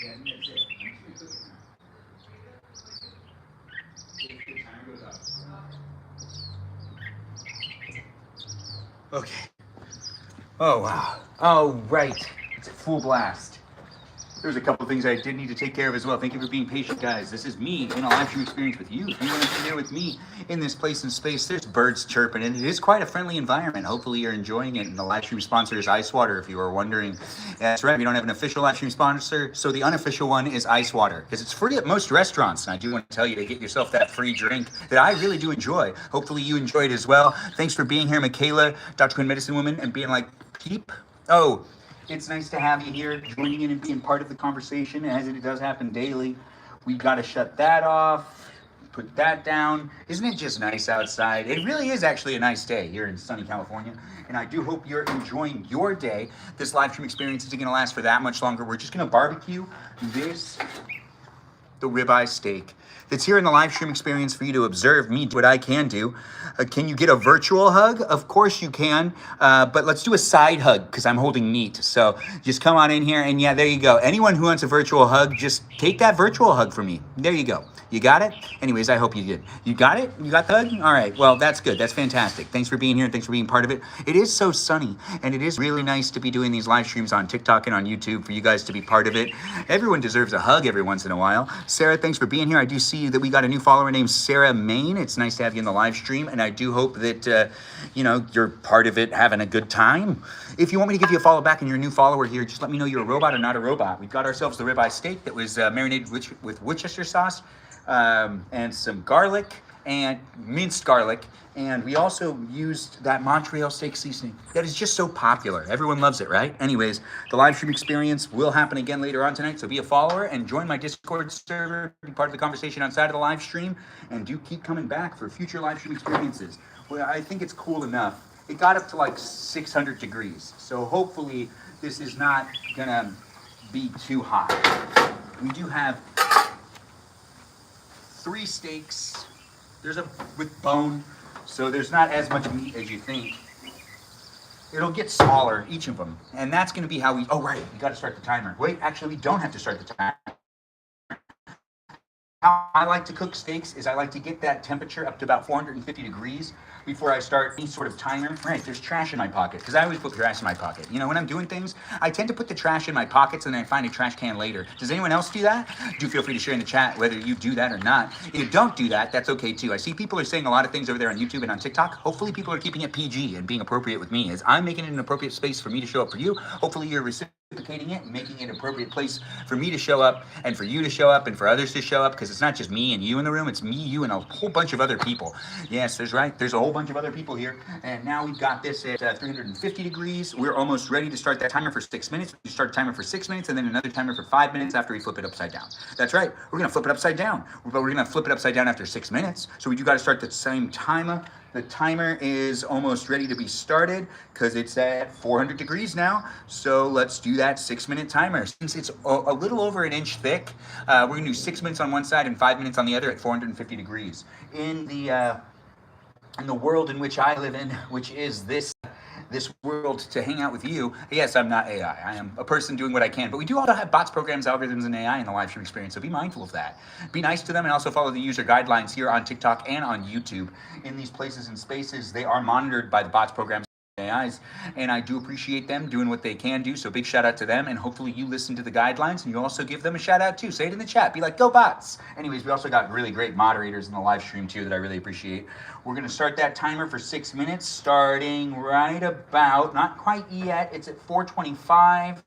Yeah, and that's it. I'm just gonna cook it now. If the timer goes up. Okay. Oh wow. Oh right. It's at full blast. There's a couple things I did need to take care of as well. Thank you for being patient, guys. This is me in a live stream experience with you. If you want to be there with me in this place and space, there's birds chirping, and it is quite a friendly environment. Hopefully you're enjoying it. And the live stream sponsor is Ice Water, if you were wondering. That's right, we don't have an official live stream sponsor, so the unofficial one is Ice Water, because it's free at most restaurants. And I do want to tell you to get yourself that free drink that I really do enjoy. Hopefully you enjoy it as well. Thanks for being here, Michaela, Dr. Quinn Medicine Woman, and being like, peep. Oh, it's nice to have you here, joining in and being part of the conversation, as it does happen daily. We've got to shut that off, put that down. Isn't it just nice outside? It really is actually a nice day here in sunny California, and I do hope you're enjoying your day. This live stream experience isn't going to last for that much longer. We're just going to barbecue the ribeye steak that's here in the live stream experience for you to observe me do what I can do. Can you get a virtual hug? Of course you can, but let's do a side hug because I'm holding meat. So just come on in here, and yeah, there you go. Anyone who wants a virtual hug, just take that virtual hug from me. There you go. You got it? Anyways, I hope you did. You got it? You got the hug? All right, well, that's good. That's fantastic. Thanks for being here, and thanks for being part of it. It is so sunny, and it is really nice to be doing these live streams on TikTok and on YouTube for you guys to be part of it. Everyone deserves a hug every once in a while. Sarah, thanks for being here. I do see that we got a new follower named Sarah Main. It's nice to have you in the live stream, and I do hope that, you're part of it, having a good time. If you want me to give you a follow back and you're a new follower here, just let me know you're a robot or not a robot. We've got ourselves the ribeye steak that was marinated with Worcestershire sauce, and some garlic and minced garlic, and we also used that Montreal steak seasoning that is just so popular. Everyone loves it, right? Anyways, the live stream experience will happen again later on tonight, so be a follower and join my Discord server, be part of the conversation outside of the live stream, and do keep coming back for future live stream experiences. Well, I think it's cool enough. It got up to like 600 degrees, so hopefully this is not gonna be too hot. We do have 3 steaks. There's with bone, so there's not as much meat as you think. It'll get smaller, each of them, and that's going to be how we. Oh right, we got to start the timer. Wait, actually, we don't have to start the timer. How I like to cook steaks is I like to get that temperature up to about 450 degrees before I start any sort of timer. Right, there's trash in my pocket, because I always put trash in my pocket. You know, when I'm doing things, I tend to put the trash in my pockets and then I find a trash can later. Does anyone else do that? Do feel free to share in the chat whether you do that or not. If you don't do that, that's okay too. I see people are saying a lot of things over there on YouTube and on TikTok. Hopefully people are keeping it PG and being appropriate with me. As I'm making it an appropriate space for me to show up for you, hopefully you're reciprocating it and making it an appropriate place for me to show up and for you to show up and for others to show up, because it's not just me and you in the room, it's me, you, and a whole bunch of other people. Yes, there's a whole bunch of other people here, and now we've got this at 350 degrees. We're almost ready to start that timer for 6 minutes. We start a timer for 6 minutes and then another timer for 5 minutes after we flip it upside down. That's right, we're gonna flip it upside down, but we're gonna flip it upside down after 6 minutes, so we do gotta start the same timer. The timer is almost ready to be started because it's at 400 degrees now. So let's do that 6-minute timer. Since it's a little over an inch thick, we're gonna do 6 minutes on one side and 5 minutes on the other at 450 degrees. In the world in which I live in, which is this world to hang out with you. Yes, I'm not AI. I am a person doing what I can, but we do also have bots, programs, algorithms, and AI in the live stream experience, so be mindful of that. Be nice to them and also follow the user guidelines here on TikTok and on YouTube. In these places and spaces, they are monitored by the bots, programs, AIs, and I do appreciate them doing what they can do, so big shout out to them, and hopefully you listen to the guidelines and you also give them a shout out too. Say it in the chat, be like, go bots. Anyways, we also got really great moderators in the live stream too that I really appreciate. We're gonna start that timer for 6 minutes, starting right about, not quite yet, it's at 4:25.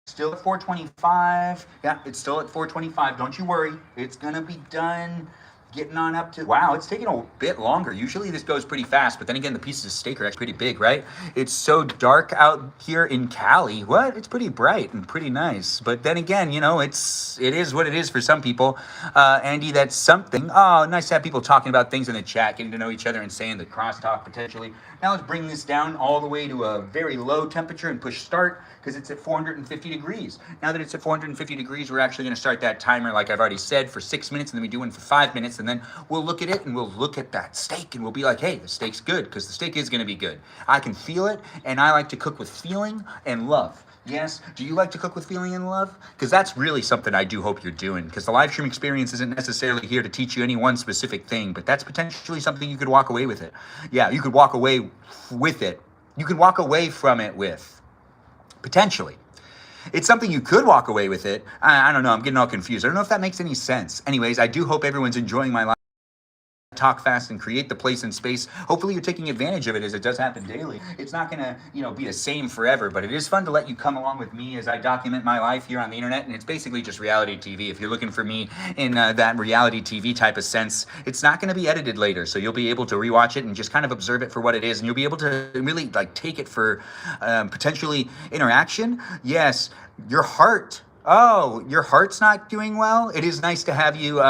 Still at 4:25. Yeah, it's still at 4:25. Don't you worry. It's gonna be done. Getting on up to, wow, it's taking a bit longer. Usually this goes pretty fast, but then again, the pieces of steak are actually pretty big, right? It's so dark out here in Cali. What? It's pretty bright and pretty nice. But then again, you know, it is what it is for some people. Andy, that's something. Oh, nice to have people talking about things in the chat, getting to know each other and saying the crosstalk potentially. Now let's bring this down all the way to a very low temperature and push start, because it's at 450 degrees. Now that it's at 450 degrees, we're actually gonna start that timer, like I've already said, for 6 minutes, and then we do one for 5 minutes, and and then we'll look at it and we'll look at that steak and we'll be like, hey, the steak's good, because the steak is going to be good. I can feel it, and I like to cook with feeling and love. Yes. Do you like to cook with feeling and love? Because that's really something I do hope you're doing, because the live stream experience isn't necessarily here to teach you any one specific thing, but that's potentially something you could walk away with it. Yeah, you could walk away with it. You can walk away from it with, potentially. It's something you could walk away with it. I don't know. I'm getting all confused. I don't know if that makes any sense. Anyways, I do hope everyone's enjoying my live. Talk fast and create the place and space. Hopefully you're taking advantage of it, as it does happen daily. It's not gonna, be the same forever, but it is fun to let you come along with me as I document my life here on the internet. And it's basically just reality TV. If you're looking for me in that reality TV type of sense, it's not gonna be edited later. So you'll be able to rewatch it and just kind of observe it for what it is. And you'll be able to really take it for potentially interaction. Yes, your heart. Oh, your heart's not doing well? It is nice to have you,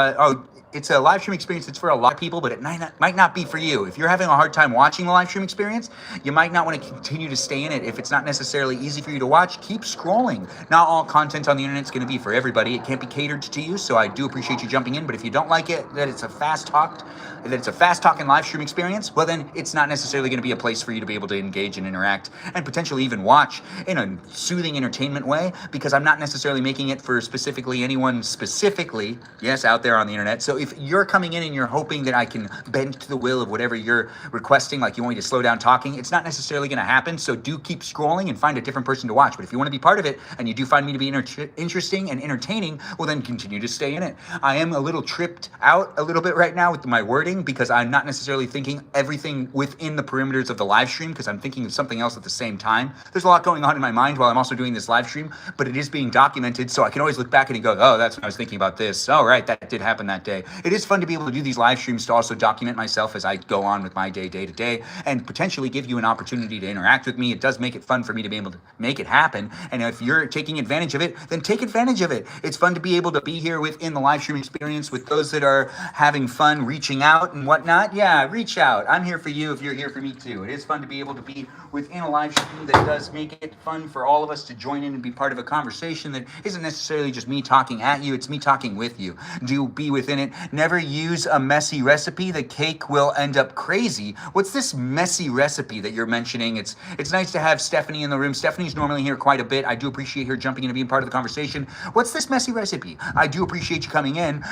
it's a live stream experience that's for a lot of people, but it might not be for you. If you're having a hard time watching the live stream experience, you might not want to continue to stay in it. If it's not necessarily easy for you to watch, keep scrolling. Not all content on the internet is going to be for everybody. It can't be catered to you, so I do appreciate you jumping in. But if you don't like it, that it's a fast talking live stream experience, well then it's not necessarily going to be a place for you to be able to engage and interact and potentially even watch in a soothing entertainment way, because I'm not necessarily making it for specifically anyone specifically, yes, out there on the internet. So if you're coming in and you're hoping that I can bend to the will of whatever you're requesting, like you want me to slow down talking, it's not necessarily going to happen. So do keep scrolling and find a different person to watch. But if you want to be part of it and you do find me to be interesting and entertaining, well then continue to stay in it. I am a little tripped out a little bit right now with my wording, because I'm not necessarily thinking everything within the perimeters of the live stream, because I'm thinking of something else at the same time. There's a lot going on in my mind while I'm also doing this live stream, but it is being documented, so I can always look back and go, oh, that's when I was thinking about this. Oh, right, that did happen that day. It is fun to be able to do these live streams to also document myself as I go on with my day to day, and potentially give you an opportunity to interact with me. It does make it fun for me to be able to make it happen, and if you're taking advantage of it, then take advantage of it. It's fun to be able to be here within the live stream experience with those that are having fun, reaching out and whatnot. Yeah, reach out. I'm here for you if you're here for me too. It is fun to be able to be within a live stream that does make it fun for all of us to join in and be part of a conversation that isn't necessarily just me talking at you, it's me talking with you. Do be within it. Never use a messy recipe. The cake will end up crazy. What's this messy recipe that you're mentioning? It's nice to have Stephanie in the room. Stephanie's normally here quite a bit. I do appreciate her jumping in and being part of the conversation. What's this messy recipe? I do appreciate you coming in.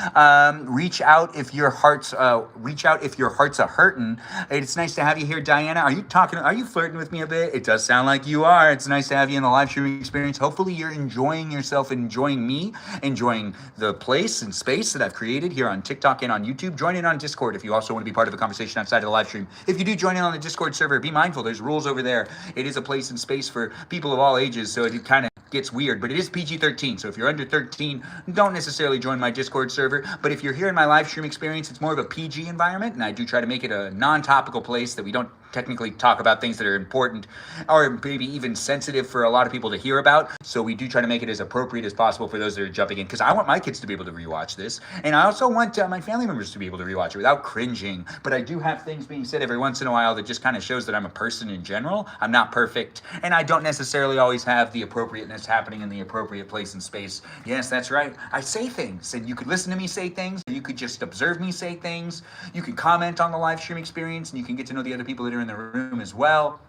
Reach out if your heart's a hurtin'. It's nice to have you here, Diana. Are you flirting with me a bit? It does sound like you are. It's nice to have you in the live streaming experience. Hopefully you're enjoying yourself, enjoying me, enjoying the place and space that I've created here on TikTok and on YouTube. Join in on Discord if you also want to be part of a conversation outside of the live stream. If you do join in on the Discord server, be mindful, there's rules over there. It is a place and space for people of all ages, so it kind of gets weird, but it is PG-13, so if you're under 13, don't necessarily join my Discord server. But if you're here in my live stream experience, it's more of a PG environment, and I do try to make it a non-topical place that we don't technically talk about things that are important or maybe even sensitive for a lot of people to hear about. So we do try to make it as appropriate as possible for those that are jumping in, because I want my kids to be able to rewatch this, and I also want my family members to be able to rewatch it without cringing. But I do have things being said every once in a while that just kind of shows that I'm a person in general. I'm not perfect, and I don't necessarily always have the appropriateness happening in the appropriate place and space. Yes, that's right. I say things, and you could listen to me say things, or you could just observe me say things. You can comment on the live stream experience, and you can get to know the other people that are in the room as well.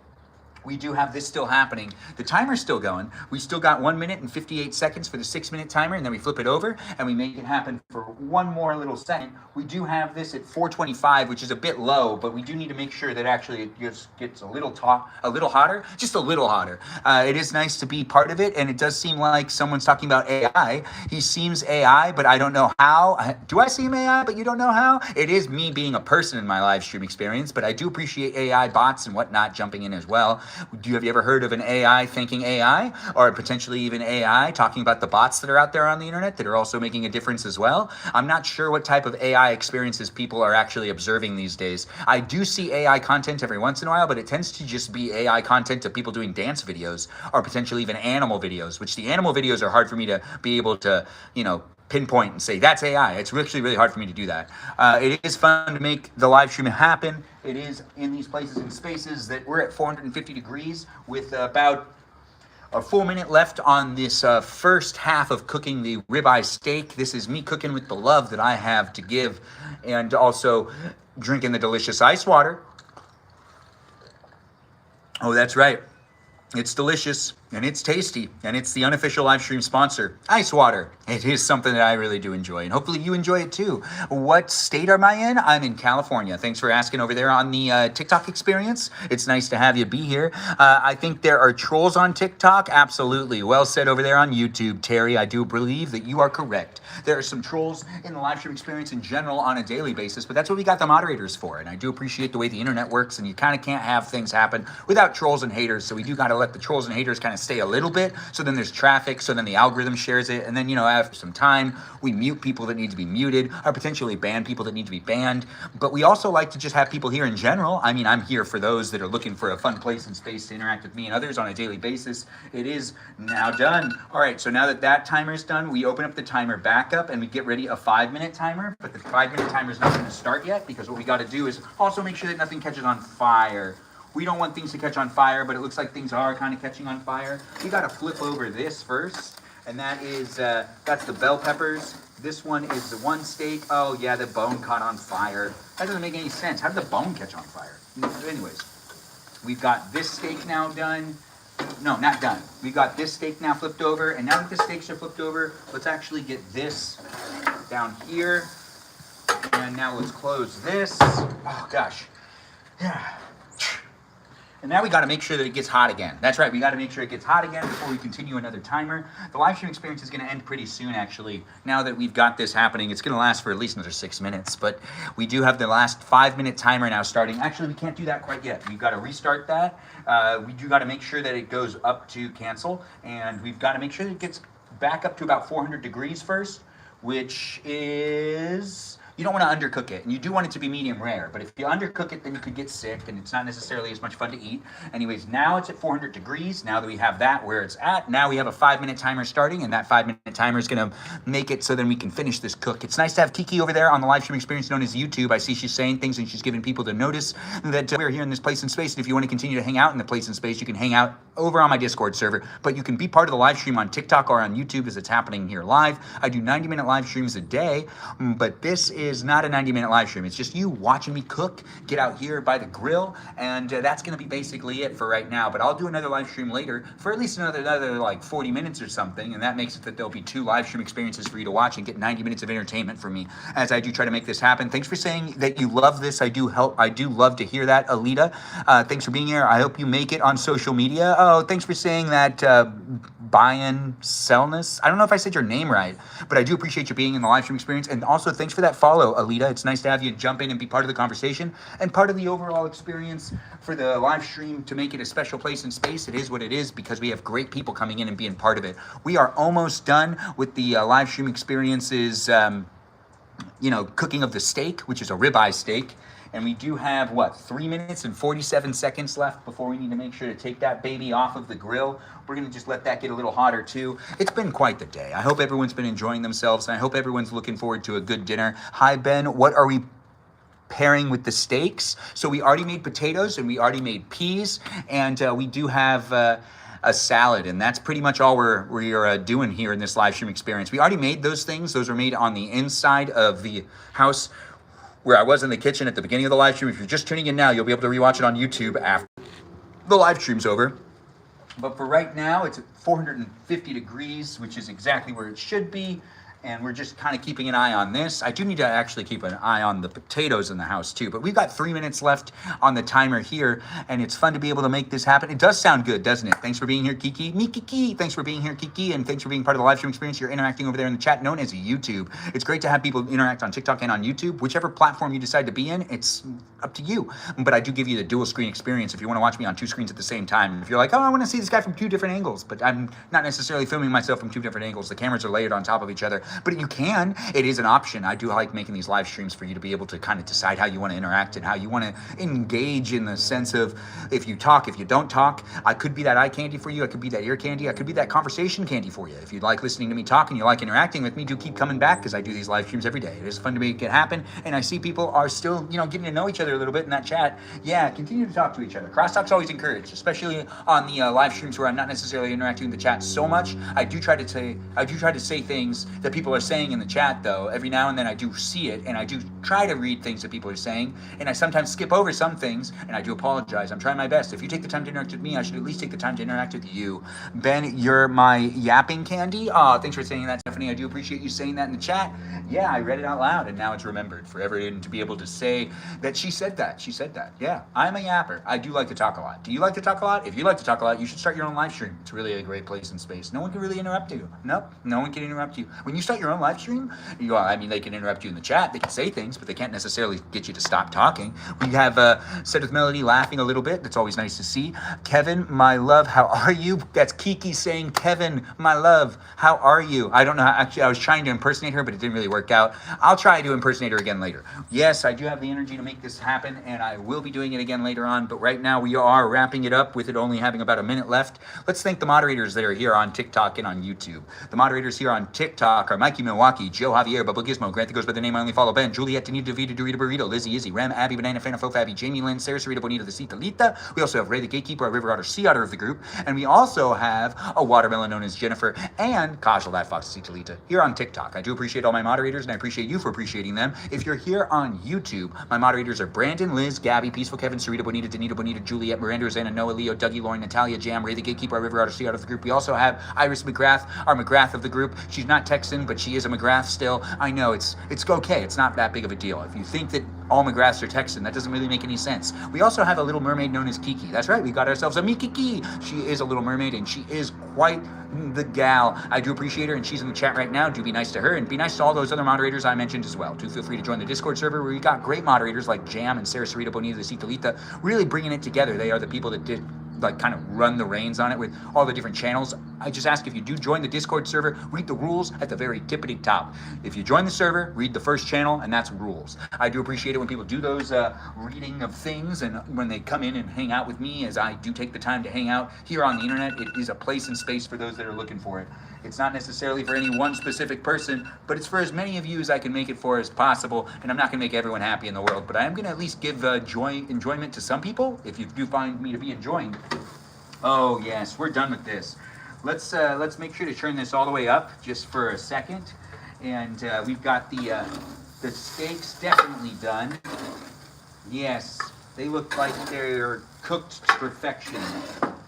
We do have this still happening. The timer's still going. We still got 1 minute and 58 seconds for the 6-minute timer, and then we flip it over and we make it happen for one more little second. We do have this at 4:25, which is a bit low, but we do need to make sure that actually it just gets a little hotter, just a little hotter. It is nice to be part of it, and it does seem like someone's talking about AI. He seems AI, but I don't know how. Do I seem AI, but you don't know how? It is me being a person in my live stream experience, but I do appreciate AI bots and whatnot jumping in as well. Have you ever heard of an AI thinking AI, or potentially even AI talking about the bots that are out there on the internet that are also making a difference as well? I'm not sure what type of AI experiences people are actually observing these days. I do see AI content every once in a while, but it tends to just be AI content of people doing dance videos or potentially even animal videos, which the animal videos are hard for me to be able to, pinpoint and say that's AI. It's actually really hard for me to do that. It is fun to make the live stream happen. It is in these places and spaces that we're at 450 degrees with about A full minute left on this first half of cooking the ribeye steak. This is me cooking with the love that I have to give, and also drinking the delicious ice water. Oh, that's right. It's delicious, and it's tasty, and it's the unofficial live stream sponsor, Ice Water. It is something that I really do enjoy, and hopefully you enjoy it too. What state am I in? I'm in California. Thanks for asking over there on the TikTok experience. It's nice to have you be here. I think there are trolls on TikTok. Absolutely. Well said over there on YouTube, Terry. I do believe that you are correct. There are some trolls in the live stream experience in general on a daily basis, but that's what we got the moderators for, and I do appreciate the way the internet works, and you kind of can't have things happen without trolls and haters, so we do got to let the trolls and haters kind of stay a little bit, so then there's traffic, so then the algorithm shares it, and then, you know, after some time, we mute people that need to be muted, or potentially ban people that need to be banned, but we also like to just have people here in general. I mean, I'm here for those that are looking for a fun place and space to interact with me and others on a daily basis. It is now done. All right, so now that that timer is done, we open up the timer back up, and we get ready a 5-minute timer, but the 5-minute timer is not going to start yet, because what we got to do is also make sure that nothing catches on fire. We don't want things to catch on fire, but it looks like things are kind of catching on fire. We got to flip over this first, and that is, that's the bell peppers. This one is the one steak. Oh yeah, the bone caught on fire. That doesn't make any sense. How did the bone catch on fire? Anyways, we've got this steak now done. No, not done. We've got this steak now flipped over, and now that the steaks are flipped over, let's actually get this down here. And now let's close this. Oh gosh. Yeah. And now we got to make sure that it gets hot again. That's right, we got to make sure it gets hot again before we continue another timer. The live stream experience is going to end pretty soon, actually. Now that we've got this happening, it's going to last for at least another 6 minutes. But we do have the last 5-minute timer now starting. Actually, we can't do that quite yet. We've got to restart that. We do got to make sure that it goes up to cancel. And we've got to make sure that it gets back up to about 400 degrees first, which is... You don't want to undercook it, and you do want it to be medium rare, but if you undercook it, then you could get sick, and it's not necessarily as much fun to eat. Anyways, now it's at 400 degrees. Now that we have that where it's at, now we have a 5-minute timer starting, and that 5-minute timer is going to make it so then we can finish this cook. It's nice to have Kiki over there on the live stream experience known as YouTube. I see she's saying things, and she's giving people to notice that we're here in this place and space, and if you want to continue to hang out in the place and space, you can hang out over on my Discord server, but you can be part of the live stream on TikTok or on YouTube as it's happening here live. I do 90-minute live streams a day, but this is not a 90-minute live stream. It's just you watching me cook, get out here by the grill, and that's going to be basically it for right now. But I'll do another live stream later for at least another like 40 minutes or something, and that makes it that there'll be 2 live stream experiences for you to watch and get 90 minutes of entertainment from me as I do try to make this happen. Thanks for saying that you love this. I do love to hear that, Alita. Thanks for being here. I hope you make it on social media. Oh, thanks for saying that, Bayan Selness. I don't know if I said your name right, but I do appreciate you being in the live stream experience. And also, thanks for that follow, Alita. It's nice to have you jump in and be part of the conversation and part of the overall experience for the live stream to make it a special place and space. It is what it is because we have great people coming in and being part of it. We are almost done with the live stream experiences, cooking of the steak, which is a ribeye steak. And we do have, 3 minutes and 47 seconds left before we need to make sure to take that baby off of the grill. We're going to just let that get a little hotter, too. It's been quite the day. I hope everyone's been enjoying themselves, and I hope everyone's looking forward to a good dinner. Hi, Ben. What are we pairing with the steaks? So we already made potatoes, and we already made peas, and we do have... a salad, and that's pretty much all we're doing here in this live stream experience. We already made those things. Those are made on the inside of the house where I was in the kitchen at the beginning of the live stream. If you're just tuning in now, you'll be able to rewatch it on YouTube after the live stream's over. But for right now, it's at 450 degrees, which is exactly where it should be. And we're just kind of keeping an eye on this. I do need to actually keep an eye on the potatoes in the house too, but we've got 3 minutes left on the timer here, and it's fun to be able to make this happen. It does sound good, doesn't it? Thanks for being here, Kiki. Me, Kiki. Thanks for being here, Kiki, and thanks for being part of the live stream experience. You're interacting over there in the chat known as YouTube. It's great to have people interact on TikTok and on YouTube. Whichever platform you decide to be in, it's up to you. But I do give you the dual screen experience if you want to watch me on 2 screens at the same time. If you're like, oh, I want to see this guy from 2 different angles, but I'm not necessarily filming myself from 2 different angles. The cameras are layered on top of each other. but you can. It is an option. I do like making these live streams for you to be able to kind of decide how you want to interact and how you want to engage, in the sense of if you talk, if you don't talk. I could be that eye candy for you. I could be that ear candy. I could be that conversation candy for you. If you like listening to me talk and you like interacting with me, do keep coming back, because I do these live streams every day. It is fun to make it happen, and I see people are still, getting to know each other a little bit in that chat. Yeah, continue to talk to each other. Crosstalk's always encouraged, especially on the live streams where I'm not necessarily interacting with the chat so much. I do try to say things that people are saying in the chat, though. Every now and then I do see it, and I do try to read things that people are saying, and I sometimes skip over some things, and I do apologize. I'm trying my best. If you take the time to interact with me, I should at least take the time to interact with you. Ben, you're my yapping candy. Thanks for saying that, Stephanie. I do appreciate you saying that in the chat. Yeah, I read it out loud, and now it's remembered for everyone to be able to say that she said that. She said that. Yeah, I'm a yapper. I do like to talk a lot. Do you like to talk a lot? If you like to talk a lot, you should start your own live stream. It's really a great place and space. No one can really interrupt you. Nope, no one can interrupt you. When you start your own live stream, they can interrupt you in the chat. They can say things, but they can't necessarily get you to stop talking. We have Said with Melody laughing a little bit. That's always nice to see. Kevin, my love, how are you? That's Kiki saying, Kevin, my love, how are you? I don't know. Actually, I was trying to impersonate her, but it didn't really work out. I'll try to impersonate her again later. Yes, I do have the energy to make this happen, and I will be doing it again later on, but right now we are wrapping it up with it only having about a minute left. Let's thank the moderators that are here on TikTok and on YouTube. The moderators here on TikTok are Mikey Milwaukee, Joe Javier, Bubba Gizmo, Grant that goes by the name I only follow, Ben, Juliet, Danita, Davida, Dorita, Burrito, Lizzie, Izzy, Rem, Abby, Banana, Fana, Fo, Fabi, Jamie, Lynn, Sarah, Sarita, Bonita, the Citalita. We also have Ray, the Gatekeeper, our River Otter, Sea Otter of the group, and we also have a watermelon known as Jennifer, and Kajal, that Fox, Citalita, here on TikTok. I do appreciate all my moderators, and I appreciate you for appreciating them. If you're here on YouTube, my moderators are Brandon, Liz, Gabby, Peaceful, Kevin, Sarita, Bonita, Danita, Bonita, Juliet, Miranda, Rosanna, Noah, Leo, Dougie, Lauren, Natalia, Jam, Ray, the Gatekeeper, our River Otter, Sea Otter of the group. We also have Iris McGrath, our McGrath of the group. She's not Texan, but she is a McGrath still. I know it's okay. It's not that big of a deal. If you think that all McGraths are Texan, that doesn't really make any sense. We also have a little mermaid known as Kiki. That's right. We got ourselves a Mikiki. She is a little mermaid, and she is quite the gal. I do appreciate her, and she's in the chat right now. Do be nice to her, and be nice to all those other moderators I mentioned as well. Do feel free to join the Discord server, where we got great moderators like Jam and Sarah, Sarita, Bonita, the Citalita, really bringing it together. They are the people that did kind of run the reins on it with all the different channels. I just ask, if you do join the Discord server, read the rules at the very tippity top. If you join the server, read the first channel, and that's rules. I do appreciate it when people do those reading of things, and when they come in and hang out with me, as I do take the time to hang out here on the internet. It is a place and space for those that are looking for it. It's not necessarily for any one specific person, but it's for as many of you as I can make it for as possible, and I'm not going to make everyone happy in the world, but I am going to at least give enjoyment to some people, if you do find me to be enjoying. Oh yes, we're done with this. Let's make sure to turn this all the way up just for a second, and we've got the steaks definitely done. Yes, they look like they're cooked to perfection,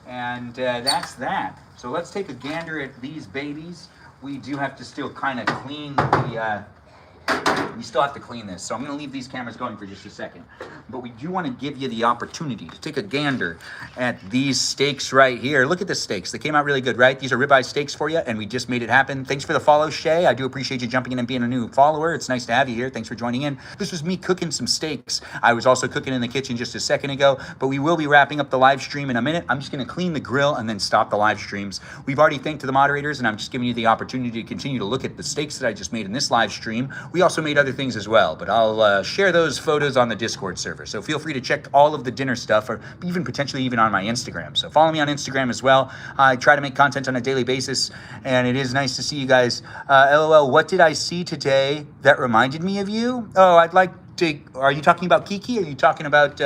and that's that. So let's take a gander at these babies. We do have to still kind of clean we still have to clean this. So I'm going to leave these cameras going for just a second. But we do want to give you the opportunity to take a gander at these steaks right here. Look at the steaks. They came out really good, right? These are ribeye steaks for you, and we just made it happen. Thanks for the follow, Shay. I do appreciate you jumping in and being a new follower. It's nice to have you here. Thanks for joining in. This was me cooking some steaks. I was also cooking in the kitchen just a second ago, but we will be wrapping up the live stream in a minute. I'm just going to clean the grill and then stop the live streams. We've already thanked to the moderators, and I'm just giving you the opportunity to continue to look at the steaks that I just made in this live stream. We also made other things as well, but I'll share those photos on the Discord server. So feel free to check all of the dinner stuff, or even potentially even on my Instagram. So follow me on Instagram as well. I try to make content on a daily basis, and it is nice to see you guys. LOL, what did I see today that reminded me of you? Oh, I'd like to, are you talking about Kiki? Are you talking about,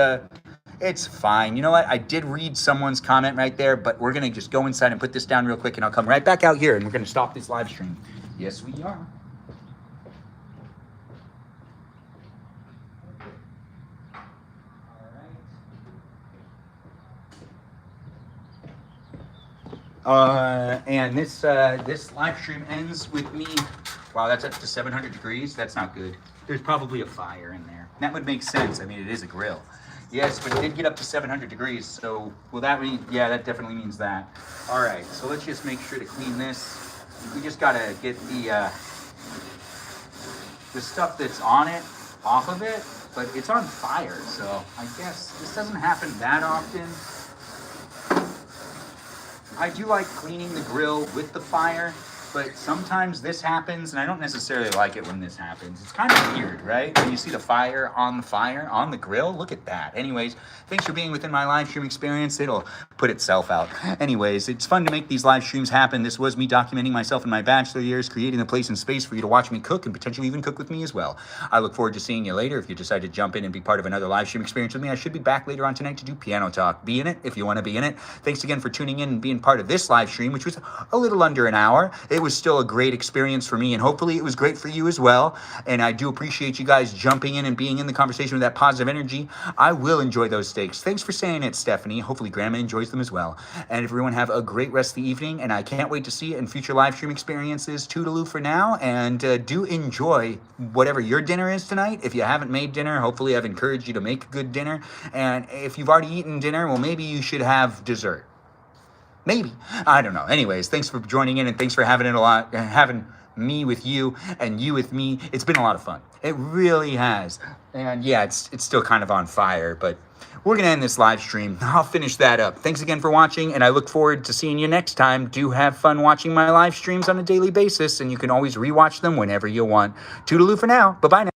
it's fine. You know what? I did read someone's comment right there, but we're going to just go inside and put this down real quick, and I'll come right back out here, and we're going to stop this live stream. Yes, we are. And this live stream ends with me. Wow, that's up to 700 degrees. That's not good. There's probably a fire in there. That would make sense. I mean, it is a grill. Yes, but it did get up to 700 degrees. So will that mean? Yeah, that definitely means that. All right. So let's just make sure to clean this. We just gotta get the stuff that's on it off of it, but it's on fire. So I guess this doesn't happen that often. I do like cleaning the grill with the fire, but sometimes this happens, and I don't necessarily like it when this happens. It's kind of weird, right? When you see the fire on the grill, look at that. Anyways, thanks for being within my live stream experience. It'll put itself out. Anyways, it's fun to make these live streams happen. This was me documenting myself in my bachelor years, creating a place and space for you to watch me cook and potentially even cook with me as well. I look forward to seeing you later. If you decide to jump in and be part of another live stream experience with me, I should be back later on tonight to do piano talk. Be in it if you want to be in it. Thanks again for tuning in and being part of this live stream, which was a little under an hour. It was still a great experience for me, and hopefully it was great for you as well. And I do appreciate you guys jumping in and being in the conversation with that positive energy. I will enjoy those steaks. Thanks for saying it, Stephanie. Hopefully Grandma enjoys them as well. And everyone have a great rest of the evening, and I can't wait to see you in future live stream experiences. Toodaloo for now, and do enjoy whatever your dinner is tonight. If you haven't made dinner, hopefully I've encouraged you to make a good dinner. And if you've already eaten dinner, well, maybe you should have dessert. Maybe. I don't know. Anyways, thanks for joining in, and thanks for having me with you and you with me. It's been a lot of fun. It really has. And yeah, it's still kind of on fire, but we're going to end this live stream. I'll finish that up. Thanks again for watching, and I look forward to seeing you next time. Do have fun watching my live streams on a daily basis, and you can always rewatch them whenever you want. Toodaloo for now. Bye-bye now.